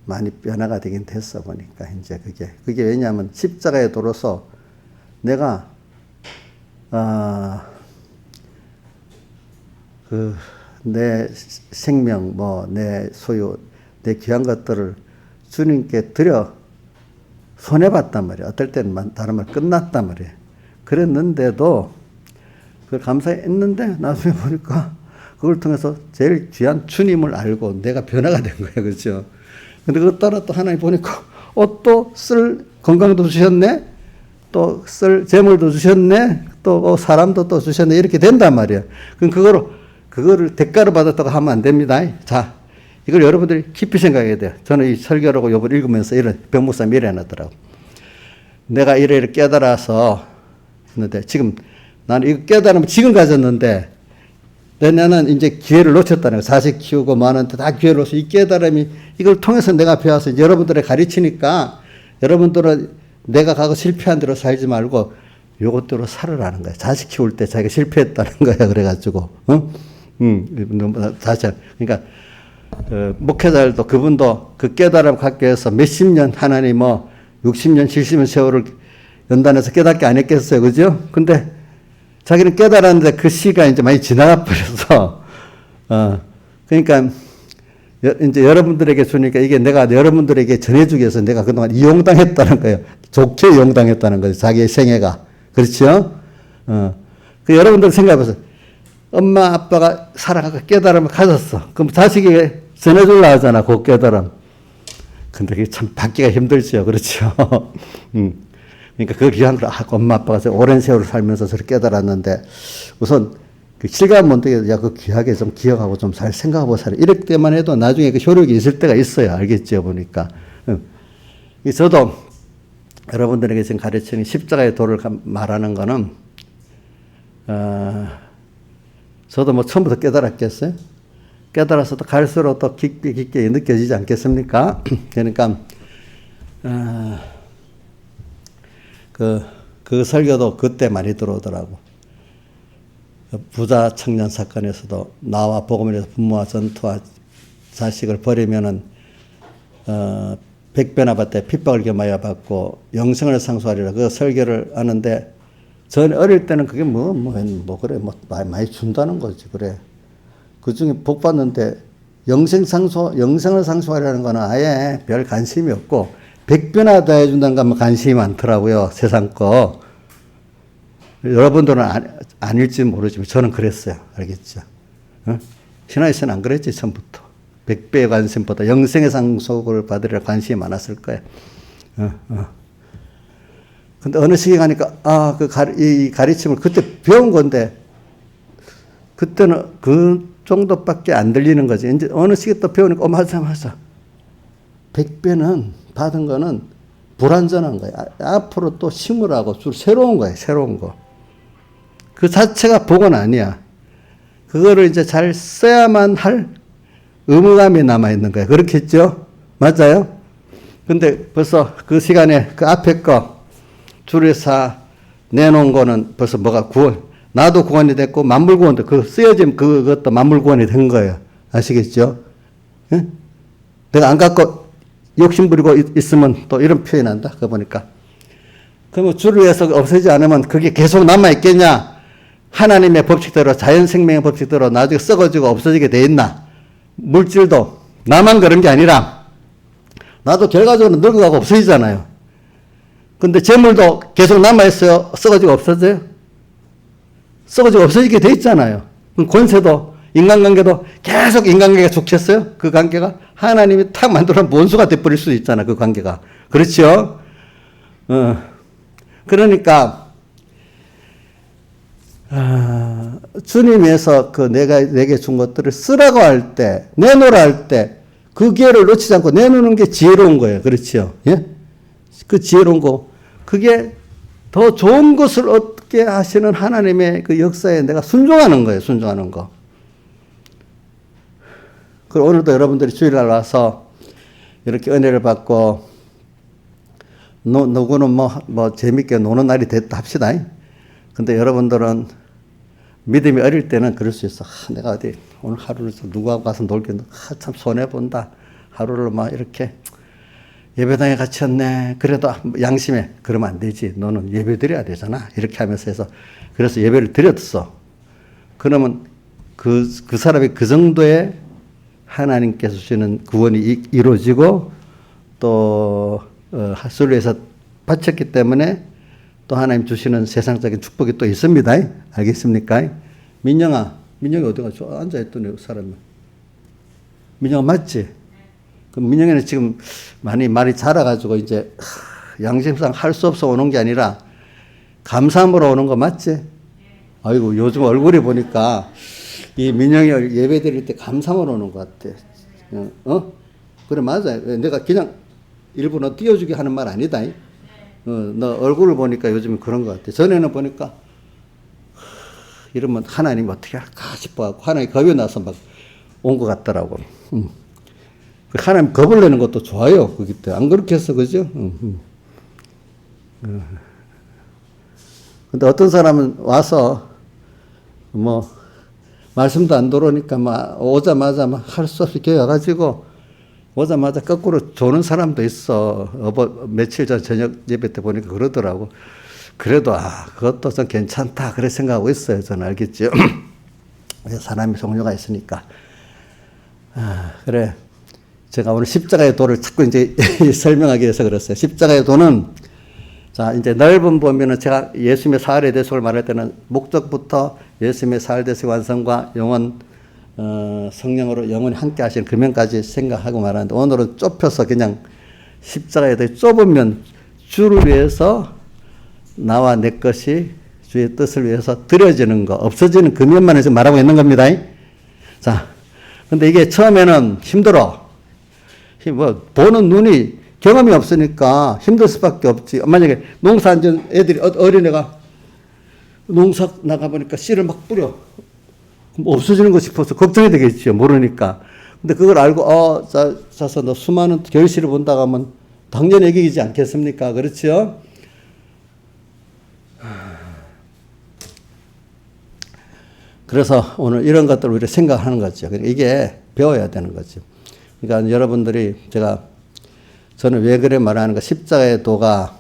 많이 변화가 되긴 됐어. 보니까 이제 그게 왜냐하면 십자가에 도로서 내가 내 생명, 내 소유, 내 귀한 것들을 주님께 드려 손해봤단 말이야. 어떨 때는 다른 말 끝났단 말이야. 그랬는데도 그걸 감사했는데 나중에 보니까 그걸 통해서 제일 귀한 주님을 알고 내가 변화가 된 거야. 그렇죠? 근데 그것 따라 또 하나님 보니까 또 쓸 건강도 주셨네? 또 쓸 재물도 주셨네? 또 사람도 또 주셨네? 이렇게 된단 말이야. 그럼 그거를 대가로 받았다고 하면 안 됩니다. 자, 이걸 여러분들이 깊이 생각해야 돼요. 저는 이 설교라고 요번 읽으면서 병목사님 이래 해놨더라고. 내가 이래 깨달아서 했는데, 지금 나는 이거 깨달으면 지금 가졌는데, 나는 이제 기회를 놓쳤다는 거예요. 자식 키우고 많은데 다 기회를 놓쳐서 이 깨달음이 이걸 통해서 내가 배워서 여러분들에 가르치니까 여러분들은 내가 가고 실패한 대로 살지 말고 요것대로 살으라는 거야. 자식 키울 때 자기가 실패했다는 거야. 그래가지고, 다시, 그러니까, 목회자들도 그분도 그 깨달음 갖기 위해서 몇십 년 하나님 60년, 70년 세월을 연단해서 깨닫게 안 했겠어요. 그죠? 근데 자기는 깨달았는데 그 시가 이제 많이 지나가 버려서, 그러니까, 이제 여러분들에게 주니까 이게 내가 여러분들에게 전해주기 위해서 내가 그동안 이용당했다는 거예요. 좋게 이용당했다는 거예요. 자기의 생애가. 그렇죠? 그 여러분들 생각해보세요. 엄마, 아빠가 살아가고 깨달음을 가졌어. 그럼 자식이 전해주려고 하잖아, 그 깨달음. 근데 그게 참 받기가 힘들죠. 그렇죠? 그러니까 그 귀한 걸, 엄마, 아빠가 오랜 세월을 살면서 저렇게 깨달았는데, 우선 그 실감 못 되게, 그 귀하게 좀 기억하고 좀 잘 생각하고 살아. 이럴 때만 해도 나중에 그 효력이 있을 때가 있어요. 알겠죠? 보니까. 저도 여러분들에게 지금 가르치는 십자가의 도를 말하는 거는, 저도 처음부터 깨달았겠어요? 깨달아서 또 갈수록 또 깊게 느껴지지 않겠습니까? 그러니까, 그 설교도 그때 많이 들어오더라고. 부자 청년 사건에서도 나와 복음을 위해서 부모와 전투와 자식을 버리면은, 백배나 받되 핍박을 겸하여 받고 영생을 상수하리라. 그 설교를 하는데, 전 어릴 때는 그게 그래, 많이 준다는 거지, 그래. 그 중에 복 받는데, 영생을 상수하리라는 거는 아예 별 관심이 없고, 100배나 더 해준다는 거 관심이 많더라고요, 세상 거. 여러분들은 아닐지 모르지만 저는 그랬어요. 알겠죠? 신화에서는 안 그랬지, 처음부터. 100배의 관심보다 영생의 상속을 받으리라 관심이 많았을 거예요. 근데 어느 시기 가니까, 이 가르침을 그때 배운 건데, 그때는 그 정도밖에 안 들리는 거지. 이제 어느 시기 또 배우니까, 맞아. 100배는 받은 거는 불완전한 거예요. 앞으로 또 심으라고 새로운 거예요. 새로운 거. 그 자체가 복은 아니야. 그거를 이제 잘 써야만 할 의무감이 남아있는 거예요. 그렇겠죠? 맞아요? 근데 벌써 그 시간에 그 앞에 거, 줄에서 내놓은 거는 벌써 뭐가 나도 구원이 됐고, 만물구원도, 그 쓰여짐 그것도 만물구원이 된 거예요. 아시겠죠? 예? 내가 안 갖고 욕심 부리고 있으면 또 이런 표현이 난다. 그거 보니까. 그러면 줄을 위해서 없애지 않으면 그게 계속 남아있겠냐? 하나님의 법칙대로, 자연 생명의 법칙대로 나중에 썩어지고 없어지게 돼 있나? 물질도 나만 그런 게 아니라 나도 결과적으로 늙어가고 없어지잖아요. 근데 재물도 계속 남아있어요? 썩어지고 없어져요? 썩어지고 없어지게 돼 있잖아요. 그럼 권세도, 인간관계도 계속 인간관계가 좋겠어요? 그 관계가? 하나님이 탁 만들어 원수가 돼버릴 수도 있잖아, 그 관계가. 그렇죠? 그러니까, 주님에서 그 내게 준 것들을 쓰라고 할 때, 내놓으라 할 때, 그 기회를 놓치지 않고 내놓는 게 지혜로운 거예요. 그렇죠? 예? 그 지혜로운 거. 그게 더 좋은 것을 얻게 하시는 하나님의 그 역사에 내가 순종하는 거예요. 순종하는 거. 그리고 오늘도 여러분들이 주일날 와서 이렇게 은혜를 받고, 누구는 뭐 재밌게 노는 날이 됐다 합시다. 근데 여러분들은 믿음이 어릴 때는 그럴 수 있어. 내가 어디 오늘 하루를 누구하고 가서 놀겠는데, 참 손해본다. 하루를 막 이렇게 예배당에 같이 왔네. 그래도 양심에 그러면 안 되지. 너는 예배 드려야 되잖아. 이렇게 하면서 해서 그래서 예배를 드렸어. 그러면 그 사람이 그 정도의 하나님께서 주시는 구원이 이루어지고 또 하수를 위해서 바쳤기 때문에 또 하나님 주시는 세상적인 축복이 또 있습니다. 알겠습니까? 민영이 어디가 앉아있더니 사람이. 민영아 맞지? 그럼 민영이는 지금 말이 자라가지고 이제 양심상 할 수 없어 오는 게 아니라 감사함으로 오는 거 맞지? 아이고 요즘 얼굴이 보니까 이 민영이 예배 드릴 때 감사함으로 오는 것 같아. 그래 맞아. 내가 그냥 일부 너 띄워주게 하는 말 아니다. 너 얼굴을 보니까 요즘 그런 것 같아. 전에는 보니까 이러면 하나님 어떻게 할까 싶어갖고 하나님 겁이 나서 막 온 것 같더라고. 하나님 겁을 내는 것도 좋아요. 그때 안 그렇게 했어, 그죠? 근데 어떤 사람은 와서 뭐 말씀도 안 들어오니까 막 오자마자 막 할 수 없이 와가지고 오자마자 거꾸로 조는 사람도 있어. 며칠 전 저녁 예배 때 보니까 그러더라고. 그래도 그것도 좀 괜찮다 그래 생각하고 있어요. 저는 알겠죠. 사람이 종류가 있으니까. 그래. 제가 오늘 십자가의 도를 자꾸 이제 설명하기 위해서 그랬어요. 십자가의 도는 자 이제 넓은 보면은 제가 예수님의 사활의 대속을 말할 때는 목적부터 예수님의 사활 대속 완성과 영원 성령으로 영원히 함께 하시는 금연까지 생각하고 말하는데 오늘은 좁혀서 그냥 십자가에 대해 좁으면 주를 위해서 나와 내 것이 주의 뜻을 위해서 드려지는 거 없어지는 금연만 해서 말하고 있는 겁니다. 자, 근데 이게 처음에는 힘들어. 보는 눈이 경험이 없으니까 힘들 수밖에 없지. 만약에 농사 앉은 애들이 어린애가 농사 나가보니까 씨를 막 뿌려. 없어지는 거 싶어서 걱정이 되겠죠. 모르니까. 근데 그걸 알고, 자서 너 수많은 결실을 본다고 하면 당연히 이기지 않겠습니까? 그렇죠? 그래서 오늘 이런 것들을 우리가 생각하는 거죠. 이게 배워야 되는 거죠. 그러니까 여러분들이 저는 왜 그래 말하는 가 십자가의 도가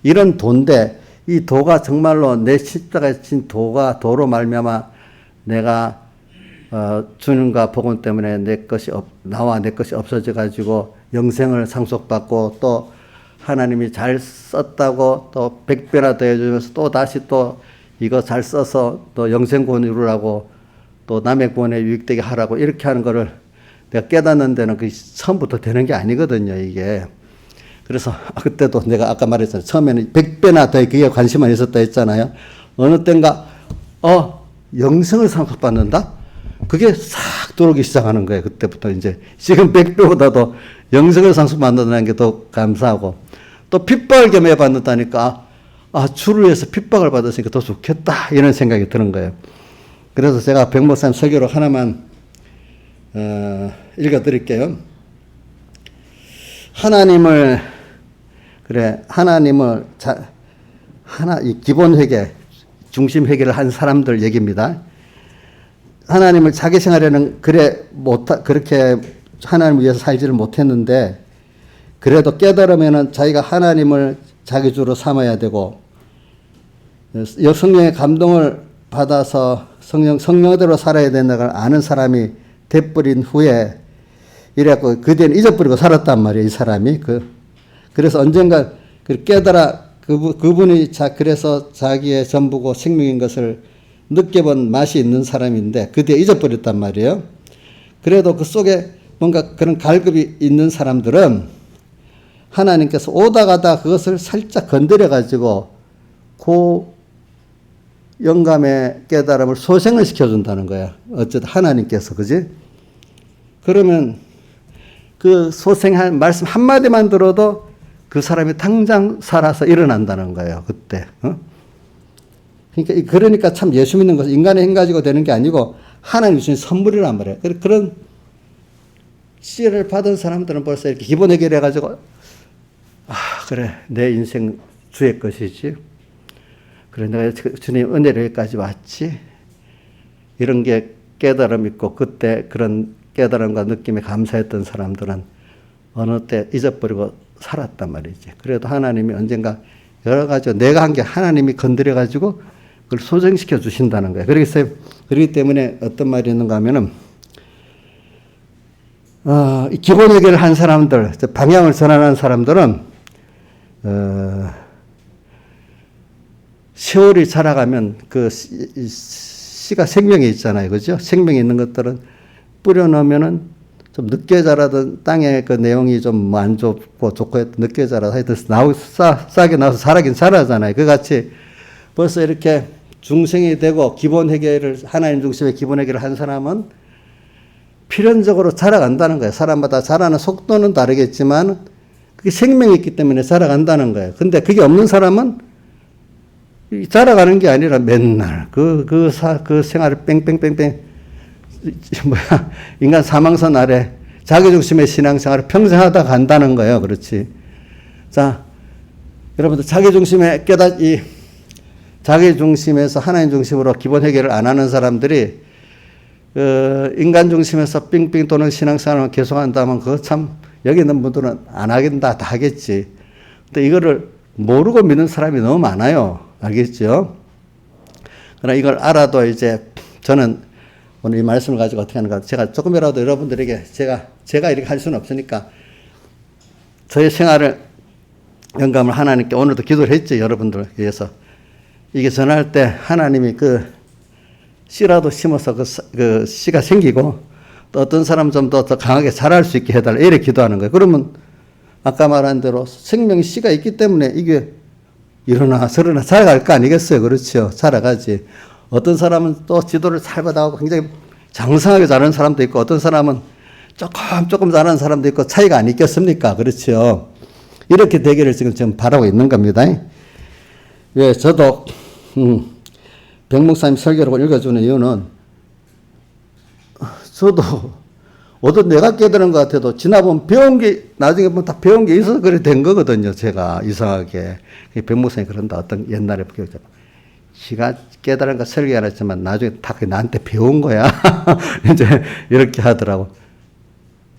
이런 도인데 이 도가 정말로 내 십자가에 진 도로 말미암아 내가 주님과 복음 때문에 나와 내 것이 없어져 가지고 영생을 상속받고 또 하나님이 잘 썼다고 또 100배나 더해주면서 또 다시 또 이거 잘 써서 또 영생구원 이루라고 또 남의 구원에 유익되게 하라고 이렇게 하는 거를 내가 깨닫는 데는 그 처음부터 되는 게 아니거든요, 이게. 그래서 그때도 내가 아까 말했잖아요. 처음에는 100배나 더 그게 관심만 있었다 했잖아요. 어느 때인가, 영성을 상속받는다? 그게 싹 들어오기 시작하는 거예요. 그때부터 이제. 지금 100배보다도 영성을 상속받는다는 게 더 감사하고. 또 핍박을 겸해받는다니까, 주를 위해서 핍박을 받았으니까 더 좋겠다. 이런 생각이 드는 거예요. 그래서 제가 백 목사님 설교로 하나만, 읽어드릴게요. 하나님을 이 기본 회개, 중심 회개를 한 사람들 얘기입니다. 하나님을 자기 생활에는 그렇게 하나님을 위해서 살지를 못했는데, 그래도 깨달으면은 자기가 하나님을 자기 주로 삼아야 되고, 성령의 감동을 받아서 성령대로 살아야 된다는 걸 아는 사람이 돼버린 후에, 이래갖고 그대는 잊어버리고 살았단 말이에요, 이 사람이. 그래서 언젠가 그분이 그래서 자기의 전부고 생명인 것을 느껴본 맛이 있는 사람인데, 그대 잊어버렸단 말이에요. 그래도 그 속에 뭔가 그런 갈급이 있는 사람들은 하나님께서 오다 가다 그것을 살짝 건드려가지고 그 영감의 깨달음을 소생을 시켜준다는 거야. 어쨌든 하나님께서, 그지? 그러면 그 소생한 말씀 한마디만 들어도 그 사람이 당장 살아서 일어난다는 거예요, 그때. 그러니까 참 예수 믿는 것은 인간의 힘 가지고 되는 게 아니고 하나님 주신 선물이란 말이에요. 그런 씨를 받은 사람들은 벌써 이렇게 기본 해결해가지고, 그래, 내 인생 주의 것이지. 그래, 내가 주님 은혜로 여기까지 왔지. 이런 게 깨달음 있고, 그때 그런 깨달음과 느낌에 감사했던 사람들은 어느 때 잊어버리고 살았단 말이지. 그래도 하나님이 언젠가 여러 가지 내가 한 게 하나님이 건드려가지고 그걸 소생시켜 주신다는 거예요. 그렇기 때문에 어떤 말이 있는가 하면은, 기본 해결을 한 사람들, 방향을 전환한 사람들은, 세월이 자라가면 그 씨가 생명이 있잖아요. 그죠? 생명이 있는 것들은 뿌려놓으면은 좀 늦게 자라던 땅에 그 내용이 좀 안 좋고 늦게 자라서 하여튼 싸게 나와서 자라긴 자라잖아요. 그 같이 벌써 이렇게 중생이 되고 기본 해결을, 하나님 중심의 기본 해결을 한 사람은 필연적으로 자라간다는 거예요. 사람마다 자라는 속도는 다르겠지만 그게 생명이 있기 때문에 자라간다는 거예요. 근데 그게 없는 사람은 자라가는 게 아니라 맨날 그 생활을 뺑뺑뺑뺑 인간 사망선 아래 자기중심의 신앙생활을 평생 하다 간다는 거예요. 그렇지. 자, 여러분들 자기중심에서 하나님 중심으로 기본 해결을 안 하는 사람들이 인간 중심에서 빙빙 도는 신앙생활을 계속 한다면 그거 참 여기 있는 분들은 안 하긴다 다 하겠지. 근데 이거를 모르고 믿는 사람이 너무 많아요. 알겠죠? 그러나 이걸 알아도 이제 저는 오늘 이 말씀을 가지고 어떻게 하는가. 제가 조금이라도 여러분들에게 제가 이렇게 할 수는 없으니까 저의 생활을 영감을 하나님께 오늘도 기도를 했죠. 여러분들 위해서. 이게 전할 때 하나님이 그 씨라도 심어서 그 씨가 생기고 또 어떤 사람 좀 더 강하게 자랄 수 있게 해달라. 이렇게 기도하는 거예요. 그러면 아까 말한 대로 생명의 씨가 있기 때문에 이게 일어나 저러나 자라갈 거 아니겠어요. 그렇죠. 자라가지. 어떤 사람은 또 지도를 잘 받아가고 굉장히 장성하게 자라는 사람도 있고 어떤 사람은 조금 자라는 사람도 있고 차이가 안 있겠습니까? 그렇죠. 이렇게 되기를 지금 바라고 있는 겁니다. 왜 저도 백 목사님 설교를 읽어주는 이유는 저도 어떤 내가 깨달은 것 같아도 지나보면 배운 게 나중에 보면 다 배운 게 있어서 그래 된 거거든요. 제가 이상하게 백 목사님 그런다. 어떤 옛날에 지가 깨달은 거 설교 안 했지만 나중에 다 나한테 배운 거야. 이제 이렇게 하더라고.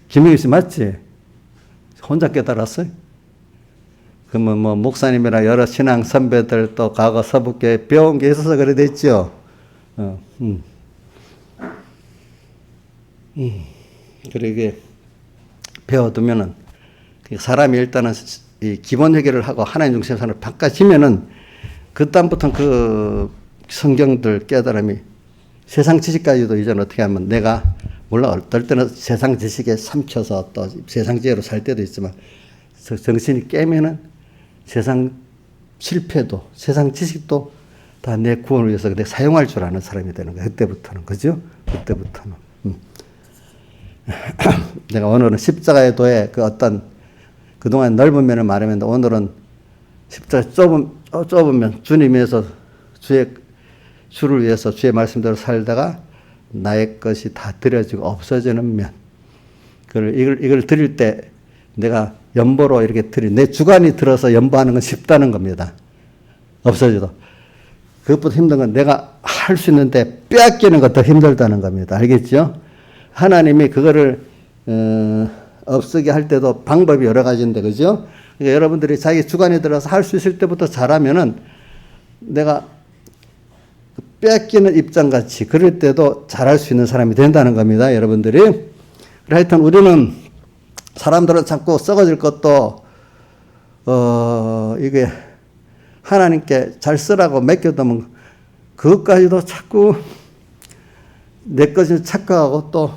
김영희 씨 맞지? 혼자 깨달았어요? 그러면 뭐 목사님이나 여러 신앙 선배들 또 과거 서북교에 배운 게 있어서 그래 됐죠. 그러게 배워두면은 사람이 일단은 이 기본 해결을 하고 하나님 중심의 삶을 바꿔지면은 그 다음부터는 그 성경들 깨달음이 세상 지식까지도 이제는 어떻게 하면 내가, 물론 어떨 때는 세상 지식에 삼켜서 또 세상 지혜로 살 때도 있지만, 정신이 깨면은 세상 실패도, 세상 지식도 다 내 구원을 위해서 내가 사용할 줄 아는 사람이 되는 거야. 그때부터는. 그죠? 그때부터는. 내가 오늘은 십자가의 도에 그 어떤, 그동안 넓은 면을 말하면 오늘은 십자가 좁으면 주님에서 주를 위해서 주의 말씀대로 살다가 나의 것이 다 드려지고 없어지는 면. 이걸 드릴 때 내가 연보로 이렇게 내 주관이 들어서 연보하는 건 쉽다는 겁니다. 없어져도. 그것보다 힘든 건 내가 할 수 있는데 빼앗기는 것 더 힘들다는 겁니다. 알겠죠? 하나님이 그거를, 없애게 할 때도 방법이 여러 가지인데, 그죠? 그러니까 여러분들이 자기 주관이 들어서 할 수 있을 때부터 잘하면은 내가 빼앗기는 입장같이 그럴 때도 잘할 수 있는 사람이 된다는 겁니다. 여러분들이. 하여튼 우리는 사람들은 자꾸 썩어질 것도, 이게 하나님께 잘 쓰라고 맡겨두면 그것까지도 자꾸 내 것을 착각하고 또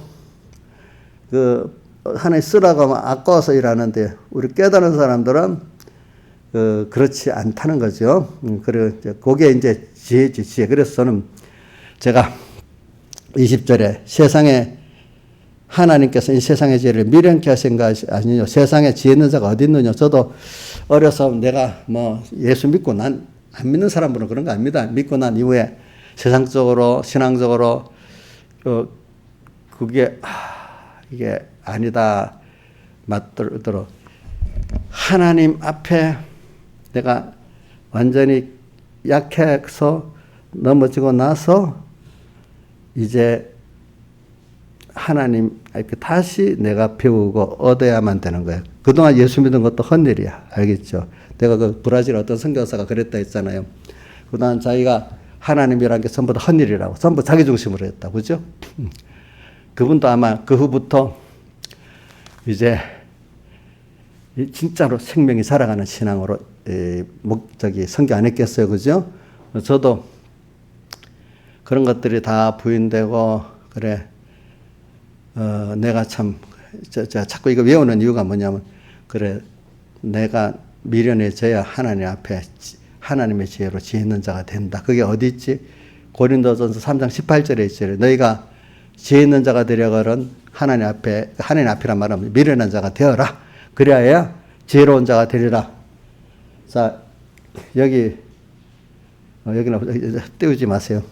하나님 쓰라고 하면 아까워서 일하는데 우리 깨달은 사람들은 그렇지 않다는 거죠. 그게 이제 지혜지, 지혜. 그래서 저는 제가 20절에 세상에 하나님께서 이 세상의 지혜를 미련케 하신 것이 아니뇨. 세상에 지혜 있는 자가 어디 있느냐. 저도 어려서 내가 뭐 예수 믿고 난 안 믿는 사람들은 그런 거 아닙니다. 믿고 난 이후에 세상적으로, 신앙적으로, 이게 아니다. 맞도록. 하나님 앞에 내가 완전히 약해서 넘어지고 나서 이제 하나님 다시 내가 배우고 얻어야만 되는 거예요. 그동안 예수 믿은 것도 헛일이야. 알겠죠? 내가 그 브라질 어떤 선교사가 그랬다 했잖아요. 그동안 자기가 하나님이라는 게 전부 다 헛일이라고. 전부 자기 중심으로 했다. 그죠? 그분도 아마 그 후부터 이제 진짜로 생명이 살아가는 신앙으로 성교 안 했겠어요. 그죠? 저도 그런 것들이 다 부인되고, 그래, 내가 참, 자꾸 이거 외우는 이유가 뭐냐면, 그래, 내가 미련해져야 하나님 앞에 하나님의 지혜로 지혜 있는 자가 된다. 그게 어디 있지? 고린도전서 3장 18절에 있어요. 너희가 지혜 있는 자가 되려거든 하나님 앞이란 말은 미련한 자가 되어라. 그래야 지혜로운 자가 되리라. 자, 여기는 띄우지 마세요.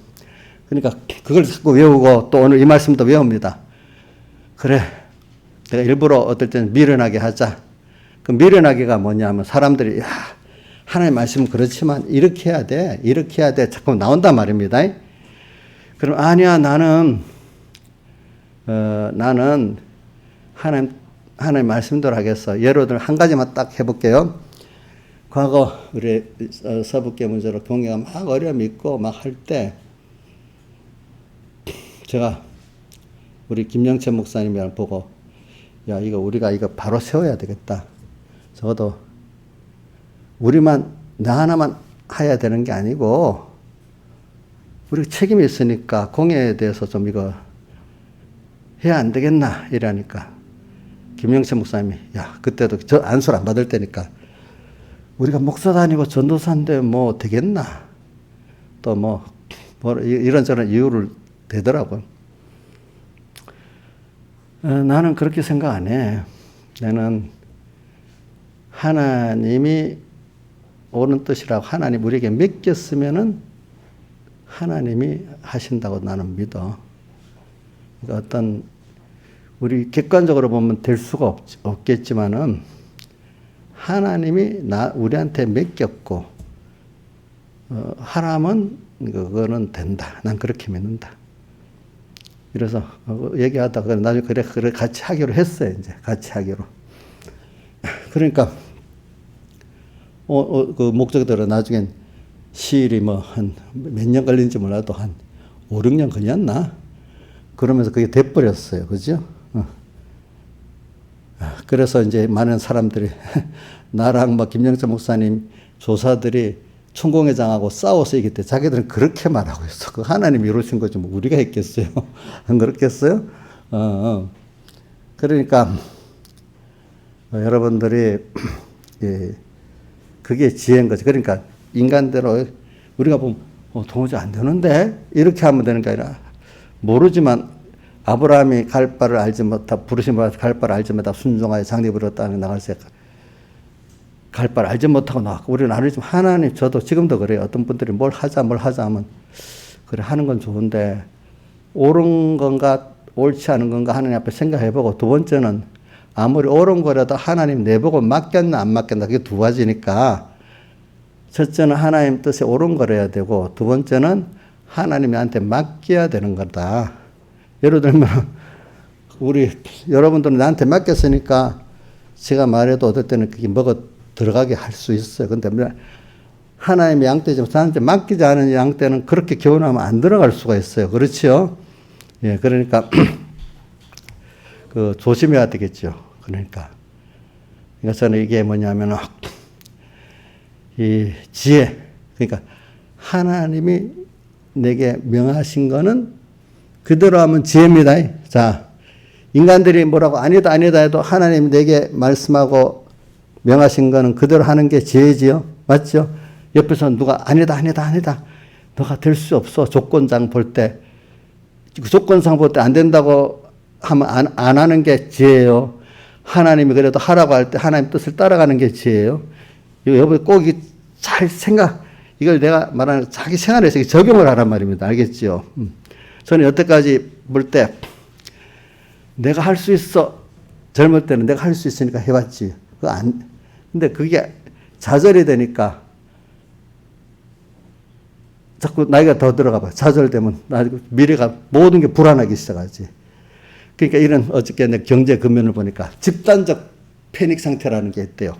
그러니까 그걸 자꾸 외우고 또 오늘 이 말씀도 외웁니다. 그래, 내가 일부러 어떨 때는 미련하게 하자. 그 미련하게가 뭐냐면 사람들이, 야, 하나님 말씀은 그렇지만 이렇게 해야 돼. 이렇게 해야 돼. 자꾸 나온단 말입니다. 그럼 아니야, 나는 하나님 말씀대로 하겠어. 예로 들어 한 가지만 딱 해볼게요. 과거 우리 서북계 문제로 동해가 막 어려움이 있고 막 할 때 제가 우리 김영채 목사님이랑 보고, 야, 우리가 이거 바로 세워야 되겠다. 적어도 나 하나만 해야 되는 게 아니고 우리 책임이 있으니까 공예에 대해서 좀 이거 해야 안 되겠나 이러니까 김영채 목사님이, 야, 그때도 저 안수를 안 받을 때니까, 우리가 목사도 아니고 전도사인데 뭐 되겠나, 또 뭐 이런저런 이유를 대더라고요. 나는 그렇게 생각 안 해. 나는 하나님이 옳은 뜻이라고 하나님 우리에게 맡겼으면은 하나님이 하신다고 나는 믿어. 그러니까 어떤 우리 객관적으로 보면 될 수가 없겠지만은 하나님이 우리한테 맡겼고 하라면 그거는 된다. 난 그렇게 믿는다. 그래서 얘기하다가 나중에 그래 같이 하기로 했어요. 이제 같이 하기로. 그러니까 그 목적대로 나중엔 시일이 뭐 한 몇 년 걸린지 몰라도 한 5, 6년 걸렸나? 그러면서 그게 돼버렸어요. 그죠? 그래서 이제 많은 사람들이 나랑 뭐 김영철 목사님 조사들이 총공회장하고 싸워서 이겼대. 자기들은 그렇게 말하고 있어. 그 하나님이 이루신 거지 뭐 우리가 했겠어요. 안 그렇겠어요? 그러니까 여러분들이 예, 그게 지혜인 거지. 그러니까 인간대로 우리가 보면 도무지 안 되는데 이렇게 하면 되는 게 아니라 모르지만 아브라함이 갈 바를 알지 못하 부르심 받아서 갈 바를 알지 못하고 순종하여 장대부로 땅에 나갈새 갈 바를 알지 못하고 나왔고 우리는 알지만 하나님 저도 지금도 그래요. 어떤 분들이 뭘 하자 하면 그래 하는 건 좋은데 옳은 건가 옳지 않은 건가 하나님 앞에 생각해보고 두 번째는 아무리 옳은 거라도 하나님 내보고 맡겼나 안 맡겼나 그게 두 가지니까 첫째는 하나님 뜻에 옳은 거라야 되고 두 번째는 하나님이 나한테 맡겨야 되는 거다. 예를 들면 여러분들은 나한테 맡겼으니까 제가 말해도 어떨 때는 그게 먹어 들어가게 할 수 있어요. 근데 하나님의 양떼지만 나한테 맡기지 않은 양떼는 그렇게 교훈하면 안 들어갈 수가 있어요. 그렇죠? 예, 그러니까 그 조심해야 되겠죠. 그러니까 저는 이게 뭐냐면 이 지혜 그러니까 하나님이 내게 명하신 거는 그대로 하면 지혜입니다. 자, 인간들이 뭐라고 아니다 해도 하나님 내게 말씀하고 명하신 거는 그대로 하는 게 지혜지요. 맞죠? 옆에서 누가 아니다. 너가 될 수 없어. 조건장 볼 때. 그 조건상 볼 때 안 된다고 하면 안 하는 게 지혜예요. 하나님이 그래도 하라고 할 때 하나님 뜻을 따라가는 게 지혜예요. 여러분 꼭 잘 이걸 내가 말하는 자기 생활에서 적용을 하란 말입니다. 알겠죠? 저는 여태까지 볼 때 내가 할 수 있어. 젊을 때는 내가 할 수 있으니까 해봤지. 근데 그게 좌절이 되니까 자꾸 나이가 더 들어가 봐. 좌절되면 미래가 모든 게 불안하기 시작하지. 그러니까 이런 어저께 내 경제 금면을 보니까 집단적 패닉 상태라는 게 있대요.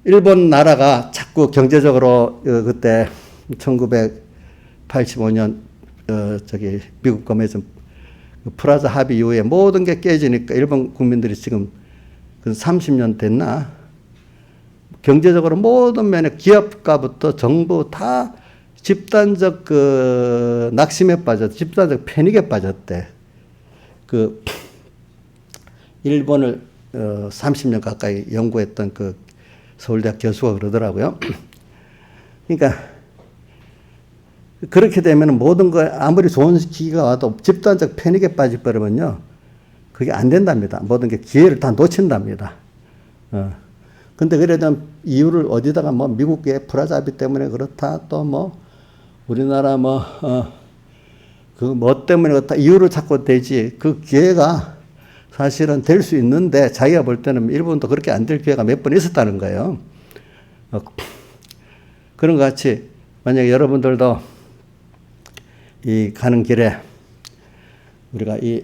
일본 나라가 자꾸 경제적으로 그때 1985년 미국과 맺은 프라자 합의 이후에 모든 게 깨지니까 일본 국민들이 지금 30년 됐나? 경제적으로 모든 면에 기업가부터 정부 다 집단적 낙심에 빠졌대. 집단적 패닉에 빠졌대. 일본을 30년 가까이 연구했던 서울대학 교수가 그러더라고요. 그러니까 그렇게 되면 모든 거 아무리 좋은 기회가 와도 집단적 패닉에 빠져버리면요. 그게 안 된답니다. 모든 게 기회를 다 놓친답니다. 근데 그래도 이유를 어디다가 미국의 프라자 합의 때문에 그렇다 또 우리나라 뭐 때문에 그렇다 이유를 찾고 되지 그 기회가 사실은 될 수 있는데 자기가 볼 때는 일본도 그렇게 안 될 기회가 몇 번 있었다는 거예요. 그런 것 같이 만약에 여러분들도 이 가는 길에 우리가 이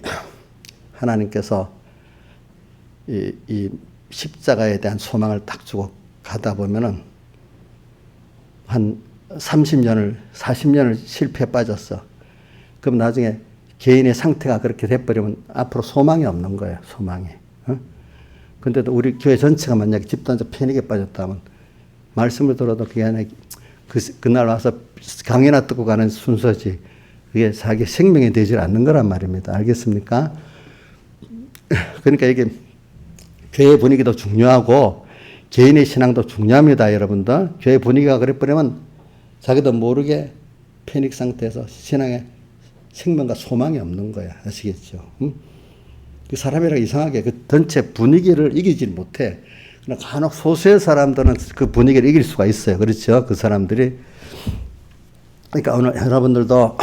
하나님께서 이 십자가에 대한 소망을 딱 주고 가다 보면은 한 30년을 40년을 실패에 빠졌어. 그럼 나중에 개인의 상태가 그렇게 돼버리면 앞으로 소망이 없는 거예요. 소망이. 근데도 우리 교회 전체가 만약에 집단적 패닉에 빠졌다면 말씀을 들어도 그게 아니라 그날 와서 강의나 듣고 가는 순서지 그게 자기 생명이 되질 않는 거란 말입니다. 알겠습니까? 그러니까 이게 교회 분위기도 중요하고 개인의 신앙도 중요합니다. 여러분들. 교회 분위기가 그래버리면 자기도 모르게 패닉 상태에서 신앙에 생명과 소망이 없는 거야. 아시겠죠? 그 사람이랑 이상하게 그 전체 분위기를 이기질 못해. 그러나 간혹 소수의 사람들은 그 분위기를 이길 수가 있어요. 그렇죠? 그 사람들이. 그러니까 오늘 여러분들도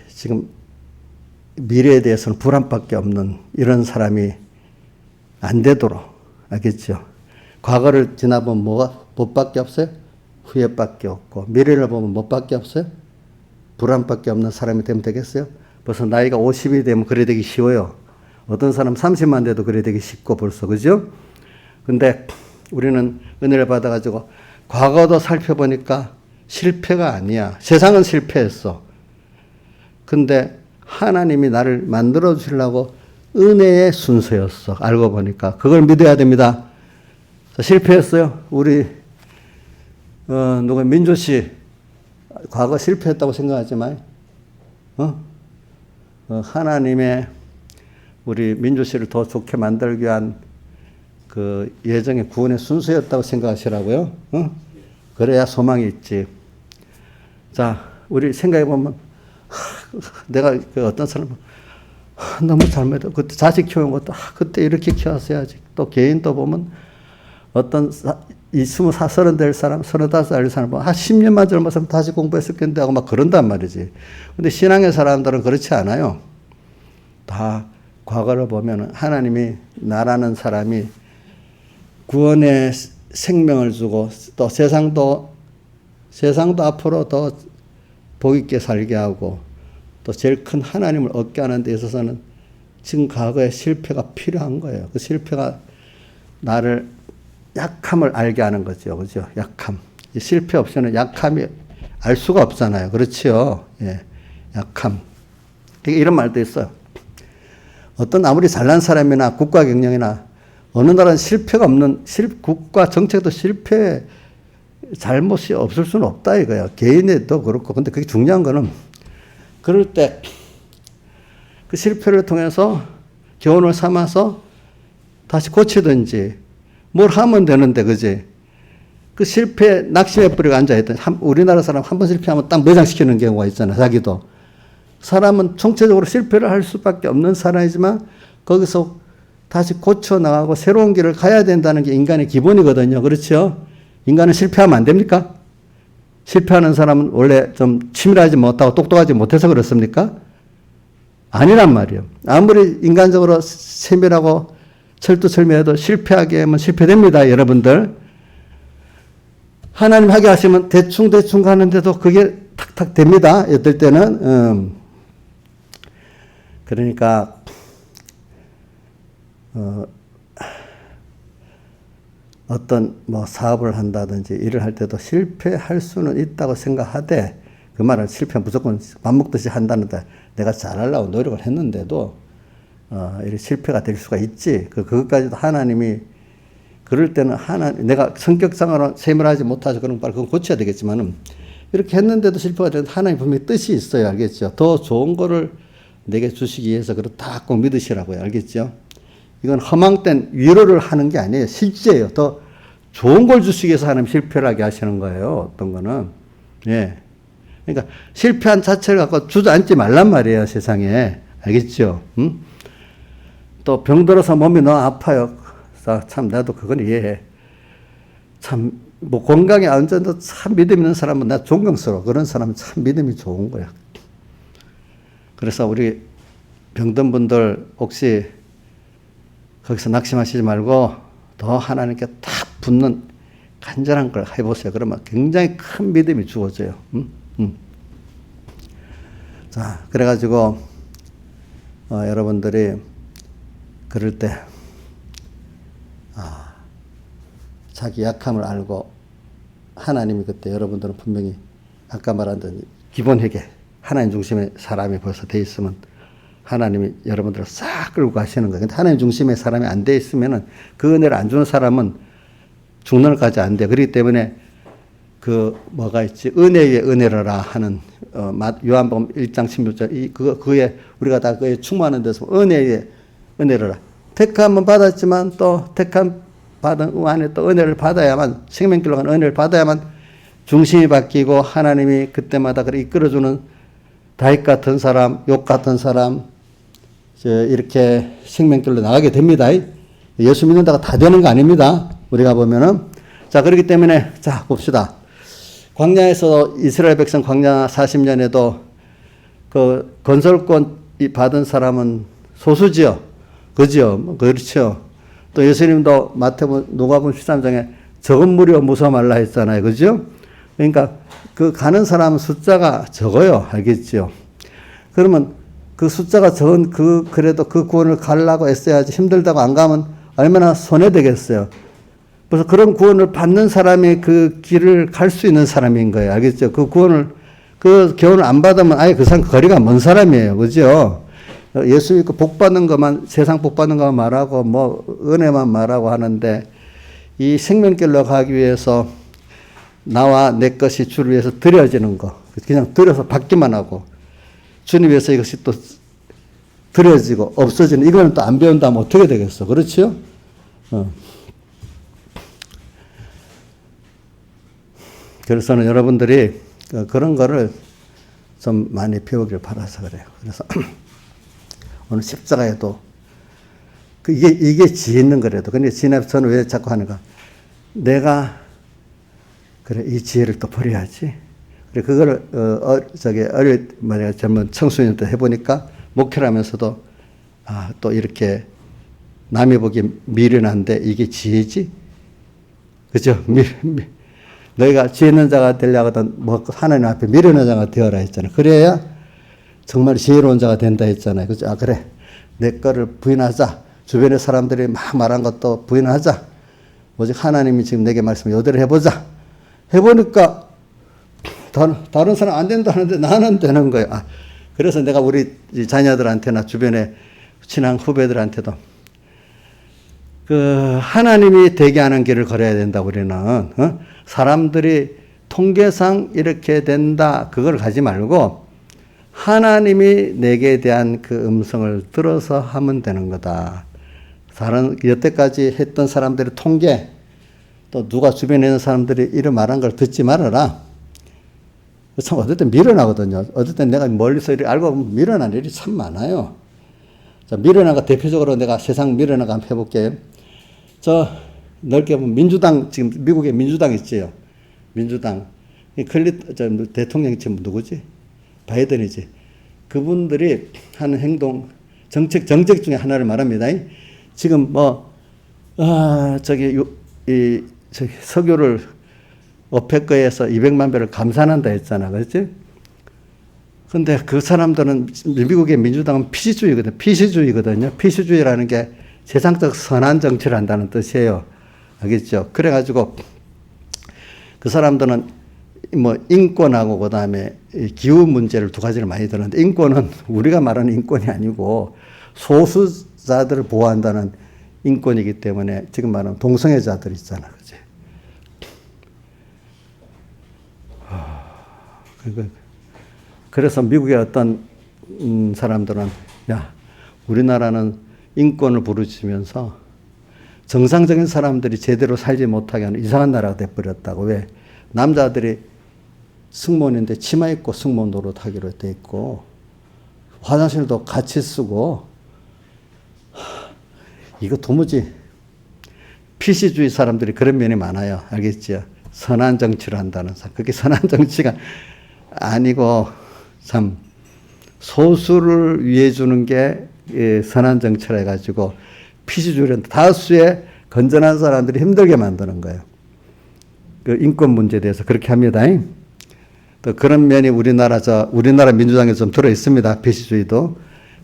지금 미래에 대해서는 불안밖에 없는 이런 사람이 안 되도록 알겠죠? 과거를 지나보면 뭐밖에 없어요? 후회밖에 없고 미래를 보면 뭐밖에 없어요? 불안밖에 없는 사람이 되면 되겠어요? 벌써 나이가 50이 되면 그래 되기 쉬워요. 어떤 사람 30만 돼도 그래 되기 쉽고 벌써 그죠? 근데 우리는 은혜를 받아가지고 과거도 살펴보니까 실패가 아니야. 세상은 실패했어. 근데 하나님이 나를 만들어 주시려고 은혜의 순서였어. 알고 보니까. 그걸 믿어야 됩니다. 실패했어요. 우리 누가 민조 씨 과거 실패했다고 생각하지만 하나님의 우리 민조 씨를 더 좋게 만들기 위한 그 예정의 구원의 순서였다고 생각하시라고요. 그래야 소망이 있지. 자, 우리 생각해 보면 내가 그 어떤 사람은 너무 잘못했다. 그때 자식 키우는 것도 그때 이렇게 키웠어야지. 또 개인도 보면 어떤 30살 될 사람, 35살 될 사람 보면 10년만 젊었으면 다시 공부했을 텐데 하고 막 그런단 말이지. 근데 신앙의 사람들은 그렇지 않아요. 다 과거를 보면 하나님이 나라는 사람이 구원의 생명을 주고 또 세상도 앞으로 더 복있게 살게 하고 또 제일 큰 하나님을 얻게 하는 데 있어서는 지금 과거의 실패가 필요한 거예요. 그 실패가 나를 약함을 알게 하는 거죠. 그죠? 약함. 실패 없이는 약함이 알 수가 없잖아요. 그렇지요? 예. 약함. 이런 말도 있어요. 어떤 아무리 잘난 사람이나 국가 경영이나 어느 나라는 실패가 없는 국가 정책도 실패 잘못이 없을 수는 없다 이거예요. 개인에도 그렇고. 근데 그게 중요한 거는 그럴 때 그 실패를 통해서 교훈을 삼아서 다시 고치든지 뭘 하면 되는데, 그지? 그 실패 낙심해 버리고 앉아있던 우리나라 사람 한 번 실패하면 딱 매장시키는 경우가 있잖아, 자기도. 사람은 총체적으로 실패를 할 수밖에 없는 사람이지만 거기서 다시 고쳐 나가고 새로운 길을 가야 된다는 게 인간의 기본이거든요. 그렇죠? 인간은 실패하면 안 됩니까? 실패하는 사람은 원래 좀 치밀하지 못하고 똑똑하지 못해서 그렇습니까? 아니란 말이에요. 아무리 인간적으로 세밀하고 철두철미해도 실패하게 하면 실패됩니다, 여러분들. 하나님 하게 하시면 대충 가는데도 그게 탁탁 됩니다. 어떨 때는. 그러니까 어떤 뭐 사업을 한다든지 일을 할 때도 실패할 수는 있다고 생각하되, 그 말은 실패 무조건 밥 먹듯이 한다는데 내가 잘하려고 노력을 했는데도 이렇게 실패가 될 수가 있지. 그것까지도 하나님이 그럴 때는 내가 성격상으로 세밀하지 못하죠. 그런 말 그건 고쳐야 되겠지만은 이렇게 했는데도 실패가 되는 하나님 분명히 뜻이 있어요. 알겠죠? 더 좋은 거를 내게 주시기 위해서 그렇다 꼭 믿으시라고요. 알겠죠? 이건 허망된 위로를 하는 게 아니에요. 실제예요. 더 좋은 걸 주시기 위해서 하나님 실패를 하게 하시는 거예요. 어떤 거는. 예. 그러니까 실패한 자체를 갖고 주저앉지 말란 말이에요. 세상에. 알겠죠? 응? 또 병들어서 몸이 너무 아파요. 참 나도 그건 이해해. 참 뭐 건강에 안전도 참 믿음 있는 사람은 나 존경스러워. 그런 사람은 참 믿음이 좋은 거야. 그래서 우리 병든 분들 혹시 거기서 낙심하시지 말고 더 하나님께 탁 붙는 간절한 걸 해보세요. 그러면 굉장히 큰 믿음이 주어져요. 자, 그래가지고 여러분들이 그럴 때 자기 약함을 알고 하나님이 그때 여러분들은 분명히 아까 말한 대로 기본 회개, 하나님 중심의 사람이 벌써 돼 있으면 하나님이 여러분들을 싹 끌고 가시는 거예요. 근데 하나님 중심의 사람이 안 돼 있으면은 그 은혜를 안 주는 사람은 죽는 것까지 안 돼. 그렇기 때문에 그 뭐가 있지? 은혜의 은혜로라 하는 요한복음 1장 16절 그에 우리가 다 그에 충만한 데서 은혜의 은혜로라. 택함은 받았지만 또 택함 받은 안에 또 은혜를 받아야만 생명길로 가는 은혜를 받아야만 중심이 바뀌고 하나님이 그때마다 그렇게 이끌어주는 다윗 같은 사람, 욥 같은 사람 이렇게 생명길로 나가게 됩니다. 예수 믿는다고 다 되는 거 아닙니다. 우리가 보면은. 자, 그렇기 때문에 자 봅시다. 광야에서 이스라엘 백성 광야 40년에도 그 건설권 받은 사람은 소수지요. 그죠? 그렇죠. 또 예수님도 마태복음 누가복음 13장에 적은 무리와 무서워 말라 했잖아요. 그죠? 그러니까 그 가는 사람 숫자가 적어요. 알겠죠? 그러면 그 숫자가 적은 그래도 그 구원을 가려고 애써야지 힘들다고 안 가면 얼마나 손해되겠어요. 그래서 그런 구원을 받는 사람이 그 길을 갈 수 있는 사람인 거예요. 알겠죠? 그 구원을, 그 교훈을 안 받으면 아예 그 사람 거리가 먼 사람이에요. 그죠? 예수 믿고 복 받는 것만, 세상 복 받는 것만 말하고, 뭐, 은혜만 말하고 하는데, 이 생명길로 가기 위해서 나와 내 것이 주를 위해서 드려지는 거. 그냥 드려서 받기만 하고 주님 위해서 이것이 또 드려지고 없어지는 이거는 또 안 배운다면 어떻게 되겠어. 그렇지요? 그래서는 여러분들이 그런 거를 좀 많이 배우길 바라서 그래요. 그래서 오늘 십자가에도 이게 지혜 있는 거라도. 근데 저는 왜 자꾸 하는가? 내가 그래 이 지혜를 또 버려야지. 그래 그거를 젊은 청소년 때 해보니까 목회를 하면서도 또 이렇게 남이 보기 미련한데 이게 지혜지, 그죠? 너희가 지혜 있는 자가 되려거든 뭐 하나님 앞에 미련한 자가 되어라 했잖아. 그래야 정말 지혜로운 자가 된다 했잖아요. 그죠? 그래 내 거를 부인하자. 주변의 사람들이 막 말한 것도 부인하자. 오직 하나님이 지금 내게 말씀을 이대로 해보자. 해보니까 다른 사람 안 된다 하는데 나는 되는 거예요. 그래서 내가 우리 자녀들한테나 주변의 친한 후배들한테도 하나님이 되게 하는 길을 걸어야 된다. 우리는 사람들이 통계상 이렇게 된다 그걸 가지 말고 하나님이 내게 대한 그 음성을 들어서 하면 되는 거다. 다른 여태까지 했던 사람들의 통계 또 누가 주변에 있는 사람들이 이런 말한 걸 듣지 말아라. 참 어떨 땐 미련하거든요. 어떨 땐 내가 멀리서 이렇게 알고 보면 미련한 일이 참 많아요. 자, 미련한 거 대표적으로 내가 세상 미련한 거 한번 해볼게요. 넓게 보면 민주당, 지금 미국에 민주당 있지요. 민주당. 대통령이 지금 누구지? 바이든이지. 그분들이 하는 행동, 정책 중에 하나를 말합니다. 지금 석유를 오페크에서 200만 배를 감산한다 했잖아. 그렇지? 근데 그 사람들은 미국의 민주당은 피시주의거든요. 피시주의라는 게 세상적 선한 정치를 한다는 뜻이에요. 알겠죠? 그래가지고 그 사람들은 인권하고 그 다음에 기후 문제를 두 가지를 많이 드는데 인권은 우리가 말하는 인권이 아니고 소수자들을 보호한다는 인권이기 때문에 지금 말하는 동성애자들 있잖아. 그지? 그래서 미국의 어떤 사람들은 우리나라는 인권을 부르짖으면서 정상적인 사람들이 제대로 살지 못하게 하는 이상한 나라가 돼버렸다고. 왜? 남자들이 승무원인데 치마 입고 승무원 노릇하기로 돼 있고 화장실도 같이 쓰고 이거 도무지 피시주의 사람들이 그런 면이 많아요. 알겠죠? 선한 정치를 한다는 사람. 그게 선한 정치가 아니고 참 소수를 위해 주는 게 선한 정치라 해가지고 피시주의는 다수의 건전한 사람들이 힘들게 만드는 거예요. 그 인권 문제에 대해서 그렇게 합니다. 또 그런 면이 우리나라 민주당에 좀 들어 있습니다. 피시주의도.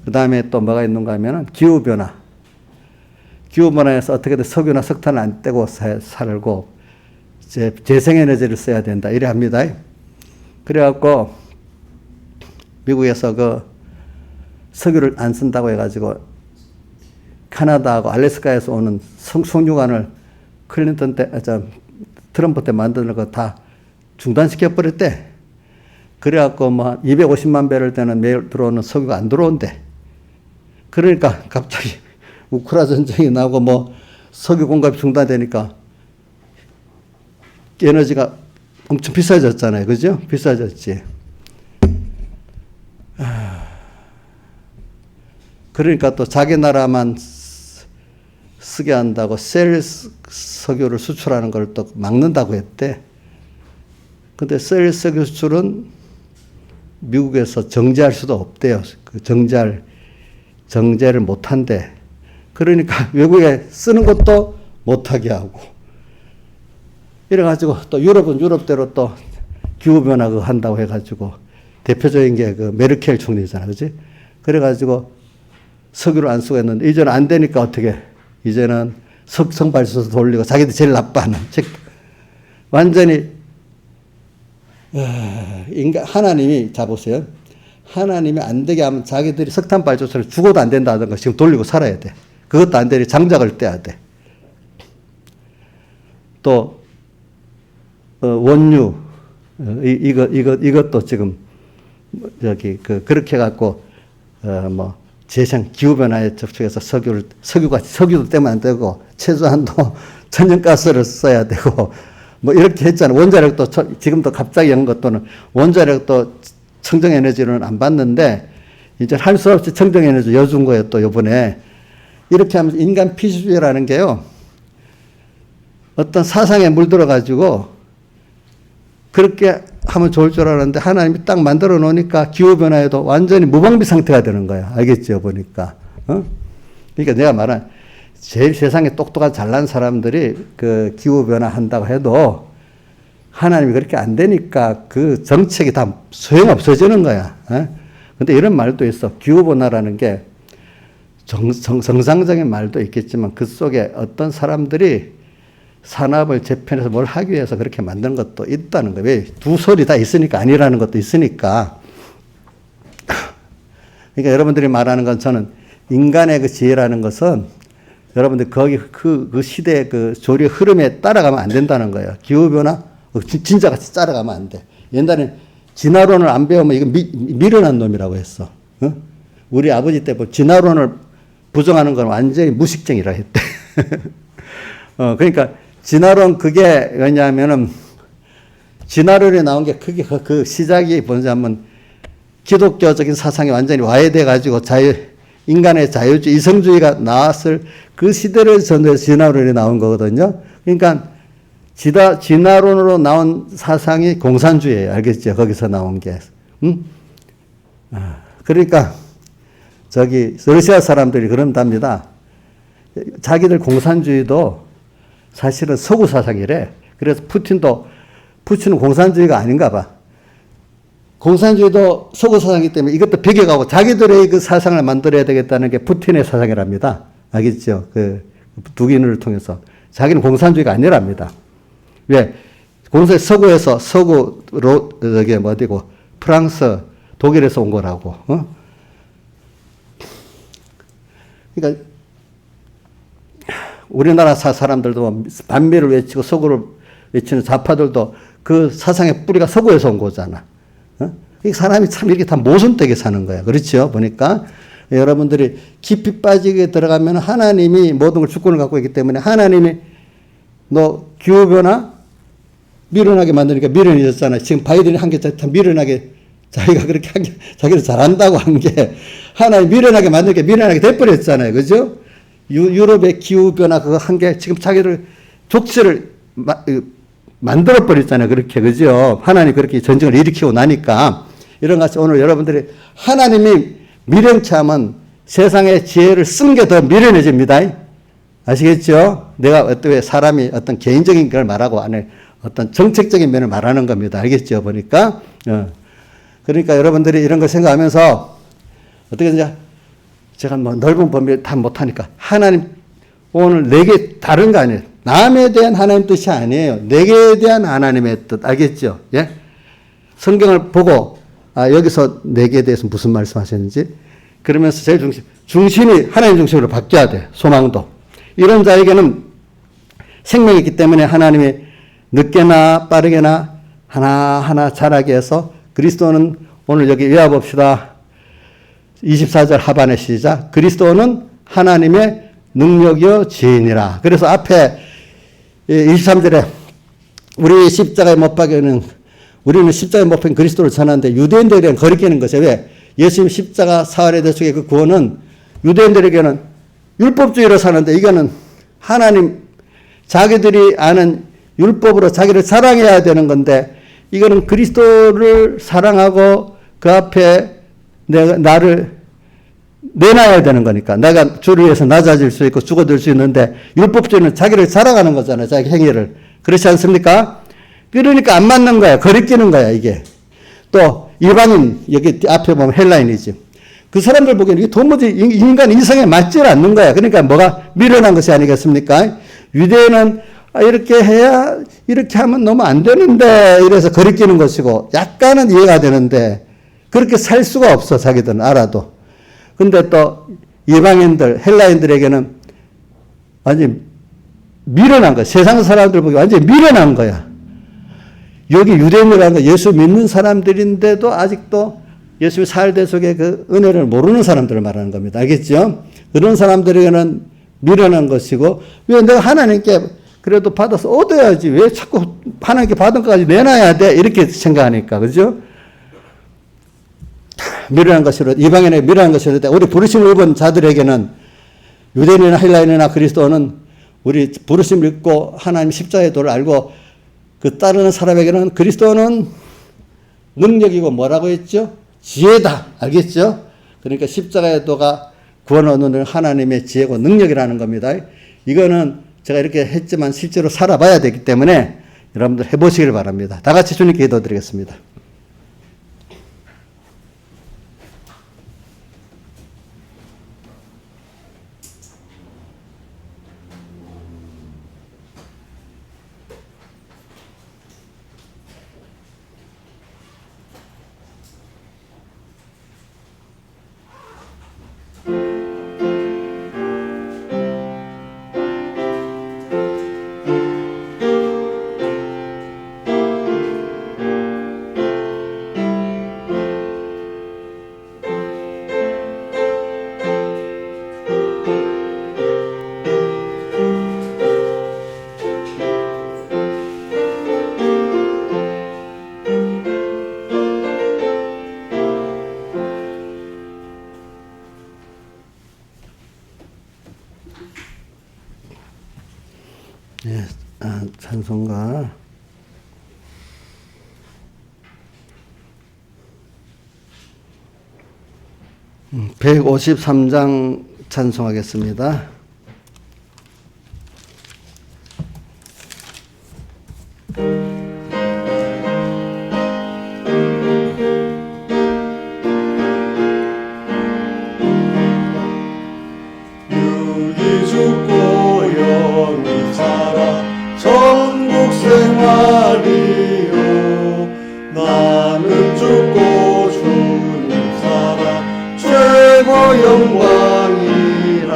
그 다음에 또 뭐가 있는가 하면은 기후변화. 기후변화에서 어떻게든 석유나 석탄을 안 떼고 살고 재생에너지를 써야 된다. 이래 합니다. 그래갖고 미국에서 석유를 안 쓴다고 해가지고 캐나다하고 알래스카에서 오는 석유관을 트럼프 때 만드는 거 다 중단시켜버렸대. 그래갖고 250만 배럴 때는 매일 들어오는 석유가 안 들어온대. 그러니까 갑자기 우크라 전쟁이 나고 석유 공급이 중단되니까 에너지가 엄청 비싸졌잖아요. 그죠? 비싸졌지. 그러니까 또 자기 나라만 쓰게 한다고 셀 석유를 수출하는 걸 또 막는다고 했대. 근데 셀 석유 수출은 미국에서 정제할 수도 없대요. 정제를 못한대. 그러니까 외국에 쓰는 것도 못하게 하고. 이래가지고 또 유럽은 유럽대로 또 기후변화 한다고 해가지고 대표적인 게 메르켈 총리잖아. 그지? 그래가지고 석유를 안 쓰고 했는데 이제는 안 되니까 어떻게? 이제는 석성 발전소 돌리고 자기들 제일 나빠하는. 즉, 완전히, 하나님이, 보세요. 하나님이 안 되게 하면 자기들이 석탄 발전소를 죽어도 안 된다는 거 지금 돌리고 살아야 돼. 그것도 안 되니 장작을 떼야 돼. 또 원유 이것도 지금 그렇게 갖고 뭐 재생 기후 변화에 접촉해서 석유도 떼면 안 되고 최소한도 천연가스를 써야 되고 뭐 이렇게 했잖아요. 원자력도 지금도 갑자기 연 것도는 원자력도 청정 에너지는 안 받는데 이제 할 수 없이 청정 에너지 여준 거예요. 또 이번에 이렇게 하면서 인간 피시주의라는 게요. 어떤 사상에 물들어 가지고 그렇게 하면 좋을 줄 알았는데 하나님이 딱 만들어 놓으니까 기후변화에도 완전히 무방비 상태가 되는 거야. 알겠죠? 보니까. 그러니까 내가 말한 제일 세상에 똑똑한 잘난 사람들이 그 기후변화 한다고 해도 하나님이 그렇게 안 되니까 그 정책이 다 소용없어지는 거야. 근데 이런 말도 있어. 기후변화라는 게 정상적인 말도 있겠지만 그 속에 어떤 사람들이 산업을 재편해서 뭘 하기 위해서 그렇게 만든 것도 있다는 거예요. 왜? 두 소리 다 있으니까 아니라는 것도 있으니까. 그러니까 여러분들이 말하는 건 저는 인간의 그 지혜라는 것은 여러분들 거기 그 시대의 그 조류 흐름에 따라가면 안 된다는 거예요. 기후변화? 진짜 같이 따라가면 안 돼. 옛날에 진화론을 안 배우면 이거 미련한 놈이라고 했어. 우리 아버지 때 진화론을 부정하는 건 완전히 무식쟁이라 했대. 그러니까 진화론 그게 왜냐하면은 진화론에 나온 게 그게 그 시작이 뭐냐면 기독교적인 사상이 완전히 와해돼 가지고 인간의 자유주의, 이성주의가 나왔을 그 시대를 전해서 진화론이 나온 거거든요. 그러니까 진화론으로 나온 사상이 공산주의예요. 알겠죠? 거기서 나온 게. 그러니까 러시아 사람들이 그런답니다. 자기들 공산주의도 사실은 서구 사상이래. 그래서 푸틴은 공산주의가 아닌가 봐. 공산주의도 서구 사상이기 때문에 이것도 배격하고 자기들의 그 사상을 만들어야 되겠다는 게 푸틴의 사상이랍니다. 알겠죠? 그 독일을 통해서. 자기는 공산주의가 아니랍니다. 왜? 서구로, 여기 어디고, 프랑스, 독일에서 온 거라고. 그러니까, 우리나라 사람들도 반미를 외치고 서구를 외치는 좌파들도 그 사상의 뿌리가 서구에서 온 거잖아. 이 사람이 참 이렇게 다 모순되게 사는 거야. 그렇죠? 보니까 여러분들이 깊이 빠지게 들어가면 하나님이 모든 걸 주권을 갖고 있기 때문에 하나님이 너 기후변화 미련하게 만드니까 미련해졌잖아. 지금 바이든이 한 게 참 미련하게 자기가 그렇게 한 게 자기를 잘한다고 한 게 하나님 미련하게 만드니까 미련하게 돼버렸잖아요. 그죠? 유럽의 기후변화 그거 한 게 지금 자기를 족쇄를 만들어버렸잖아요. 그렇게. 그죠? 하나님 그렇게 전쟁을 일으키고 나니까. 이런 것이 오늘 여러분들이 하나님이 미련치 하면 세상의 지혜를 쓴 게 더 미련해집니다. 아시겠죠? 내가 어떤 사람이 어떤 개인적인 걸 말하고 안에 어떤 정책적인 면을 말하는 겁니다. 알겠죠? 보니까. 그러니까 여러분들이 이런 걸 생각하면서 어떻게 이제 제가 뭐 넓은 범위를 다 못하니까 하나님 오늘 내게 다른 거 아니에요. 남에 대한 하나님 뜻이 아니에요. 내게 대한 하나님의 뜻. 알겠죠? 예? 성경을 보고 여기서 내게 대해서 무슨 말씀하셨는지 그러면서 제일 중심이 하나님 중심으로 바뀌어야 돼. 소망도. 이런 자에게는 생명이 있기 때문에 하나님이 늦게나 빠르게나 하나하나 자라게 해서 그리스도는 오늘 여기 외워봅시다. 24절 하반의 시작. 그리스도는 하나님의 능력이요 지혜니라. 그래서 앞에 23절에 우리 십자가에 못 박여는 우리는 십자가에 못 박힌 그리스도를 전하는데 유대인들에게는 거리끼는 것이 왜? 예수님 십자가 사활의 대속의 그 구원은 유대인들에게는 율법주의로 사는데 이거는 하나님 자기들이 아는 율법으로 자기를 사랑해야 되는 건데 이거는 그리스도를 사랑하고 그 앞에 나를 내놔야 되는 거니까. 내가 주를 위해서 낮아질 수 있고 죽어들 수 있는데 율법주의는 자기를 자랑하는 거잖아요. 자기 행위를. 그렇지 않습니까? 그러니까 안 맞는 거야. 거리끼는 거야 이게. 또 일반인 여기 앞에 보면 헬라인이지. 그 사람들 보기에는 이게 도무지 인간 이성에 맞지 않는 거야. 그러니까 뭐가 미련한 것이 아니겠습니까? 유대인은 이렇게 해야 이렇게 하면 너무 안 되는데 이래서 거리끼는 것이고 약간은 이해가 되는데 그렇게 살 수가 없어. 자기들은 알아도. 근데 또 이방인들 헬라인들에게는 아니 밀어난 거야. 세상 사람들 보기 완전히 밀어난 거야. 여기 유대인이라는 거 예수 믿는 사람들인데도 아직도 예수의 사활대 속에 그 은혜를 모르는 사람들을 말하는 겁니다. 알겠죠? 그런 사람들에게는 밀어난 것이고, 왜 내가 하나님께 그래도 받아서 얻어야지. 왜 자꾸 하나님께 받은 것까지 내놔야 돼? 이렇게 생각하니까. 그죠? 밀어난 것으로, 이방인에게 밀어난 것으로, 우리 부르심을 입은 자들에게는 유대인이나 헬라인이나 그리스도는 우리 부르심을 입고 하나님 십자가의 도를 알고 그 따르는 사람에게는 그리스도는 능력이고 뭐라고 했죠? 지혜다. 알겠죠? 그러니까 십자가의 도가 구원 얻는 하나님의 지혜고 능력이라는 겁니다. 이거는 제가 이렇게 했지만 실제로 살아봐야 되기 때문에 여러분들 해보시길 바랍니다. 다 같이 주님께 기도드리겠습니다. 네, 찬송가 153장 찬송하겠습니다. 육이 죽고 영이 살아 천국 생활이요 나는 죽고 주님 살아 최고 영광이라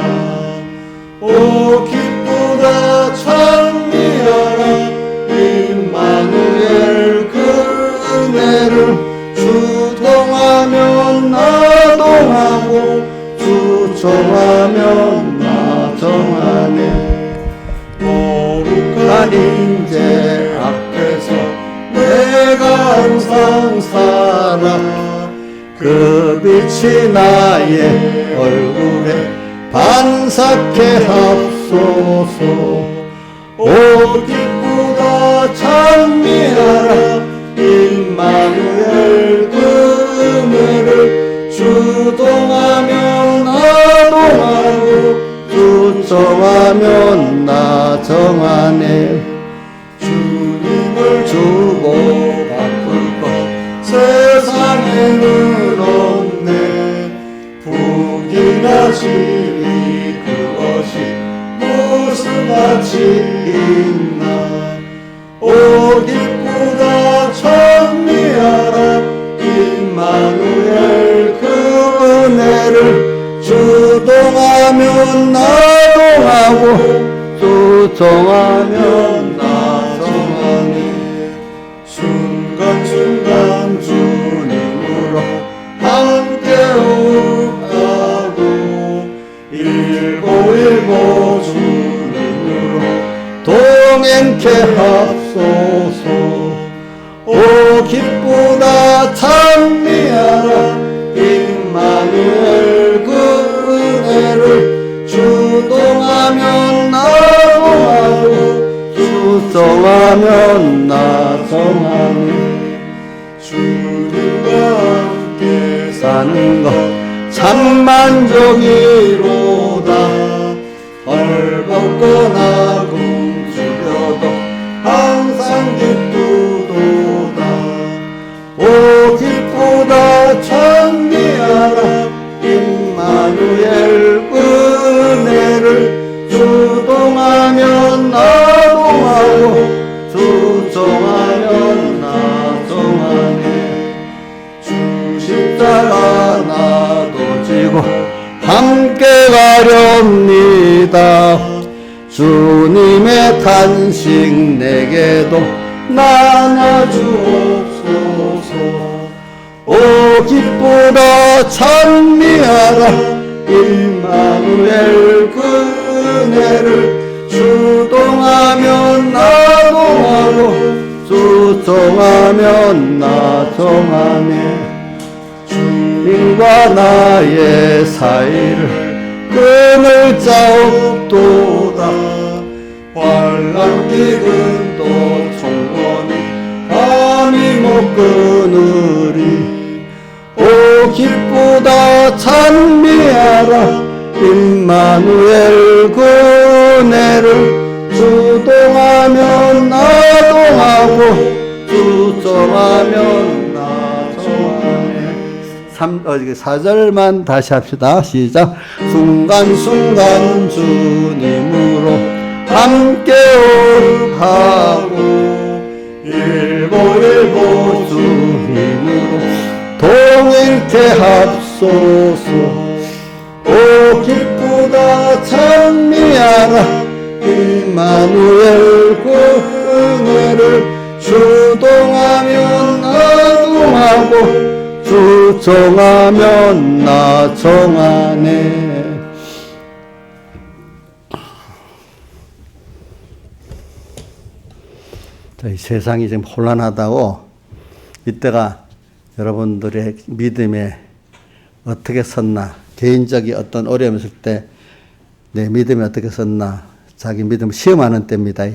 오 기쁘다 찬미하라 임마누엘 그 은혜를 주동하면 나동하고 주정하면 나정하네 거룩한 인재 앞에서 내가 항상 살아 그 빛이 나의 얼굴에 반삭해 합소서 오 기쁘다 찬미하라 임마누엘 그 은혜를 주동하면 나동하고 주정하면 나정하네 주님을 주고 바쁠 것 세상에는 없네 북이나 지리 그것이 무슨 가치 있나 오 기쁘다 찬미하라 임마누엘 그 은혜를 주동하면 나동하고 주정하면 나정하네 순간순간 주님으로 함께 웃가고 일고일고 주님으로 동행케 합소서 오 기쁘다 찬미하라 임마누엘 그 은혜를 주동하면 나동하고 주정하면 나정하네 주님과 함께 사는 것 참만족이로다 헐벗거나 굶주려도 항상 기쁘도다 오 기쁘다 찬미하라 임마누엘 그 은혜를 주동하면 나동하고 주정하면 나정하네 주 십자가 나도 지고 함께 가렵니다 주님의 탄식 내게도 나눠주옵소서. 오 기쁘다 찬미하라 임마누엘 그 은혜를 주동하면 나동하고 주정하면 나정하네. 주님과 나의 사이를 끊을 자 없도다. 환란길은 또 총권이 감히 못 끊으리. 오 기쁘다 찬미하라 임마누엘 그 은혜를 주동하면 나동하고 주정하면 나정하네. 4절만 다시 합시다. 시작. 순간순간 주님으로 함께 오르하고 일보일보 주님으로 동일케 합소서. 오 기쁘다 찬미하라 임마누엘 그 은혜를 주동하면 나동하고 주정하면 나정하네. 이 세상이 지금 혼란하다고 이때가 여러분들의 믿음에 어떻게 섰나, 개인적인 어떤 어려움이 있을 때 내 믿음이 어떻게 섰나, 자기 믿음을 시험하는 때입니다.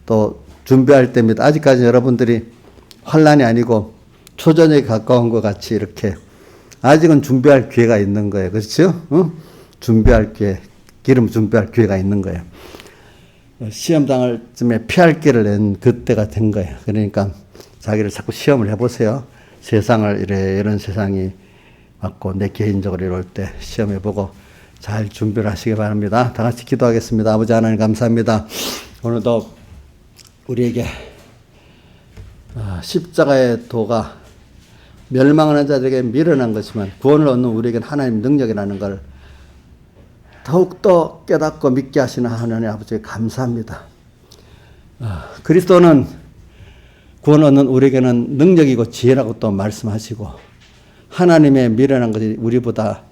또 준비할 때입니다. 아직까지 여러분들이 환란이 아니고 초저녁에 가까운 것 같이 이렇게 아직은 준비할 기회가 있는 거예요. 그렇죠? 준비할 기회, 기름 준비할 기회가 있는 거예요. 시험 당할 쯤에 피할 길을 낸 그때가 된 거예요. 그러니까 자기를 자꾸 시험을 해보세요. 세상을 이런 세상이 왔고 내 개인적으로 이럴 때 시험해보고 잘 준비를 하시기 바랍니다. 다 같이 기도하겠습니다. 아버지 하나님 감사합니다. 오늘도 우리에게 십자가의 도가 멸망하는 자들에게 미련한 것이지만 구원을 얻는 우리에게는 하나님 능력이라는 걸 더욱더 깨닫고 믿게 하시는 하나님 아버지 감사합니다. 그리스도는 구원 얻는 우리에게는 능력이고 지혜라고 또 말씀하시고 하나님의 미련한 것이 우리보다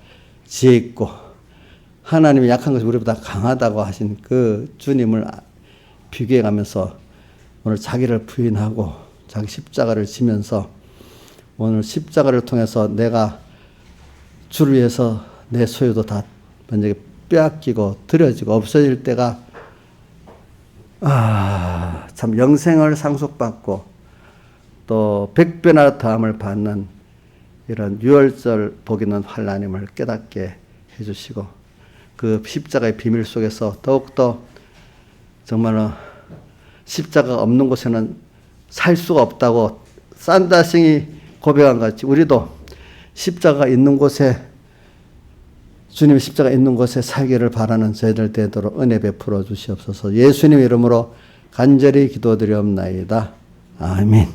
지혜 있고 하나님의 약한 것이 우리보다 강하다고 하신 그 주님을 비교해 가면서 오늘 자기를 부인하고 자기 십자가를 지면서 오늘 십자가를 통해서 내가 주를 위해서 내 소유도 다 먼저 빼앗기고 드려지고 없어질 때가 참 영생을 상속받고 또 100배나 더함을 받는 이런 유월절 복 있는 환란임을 깨닫게 해주시고 그 십자가의 비밀 속에서 더욱더 정말로 십자가가 없는 곳에는 살 수가 없다고 산다싱이 고백한 것 같이 우리도 십자가가 있는 곳에 주님의 십자가 있는 곳에 살기를 바라는 저희들 되도록 은혜 베풀어 주시옵소서. 예수님 이름으로 간절히 기도드리옵나이다. 아멘.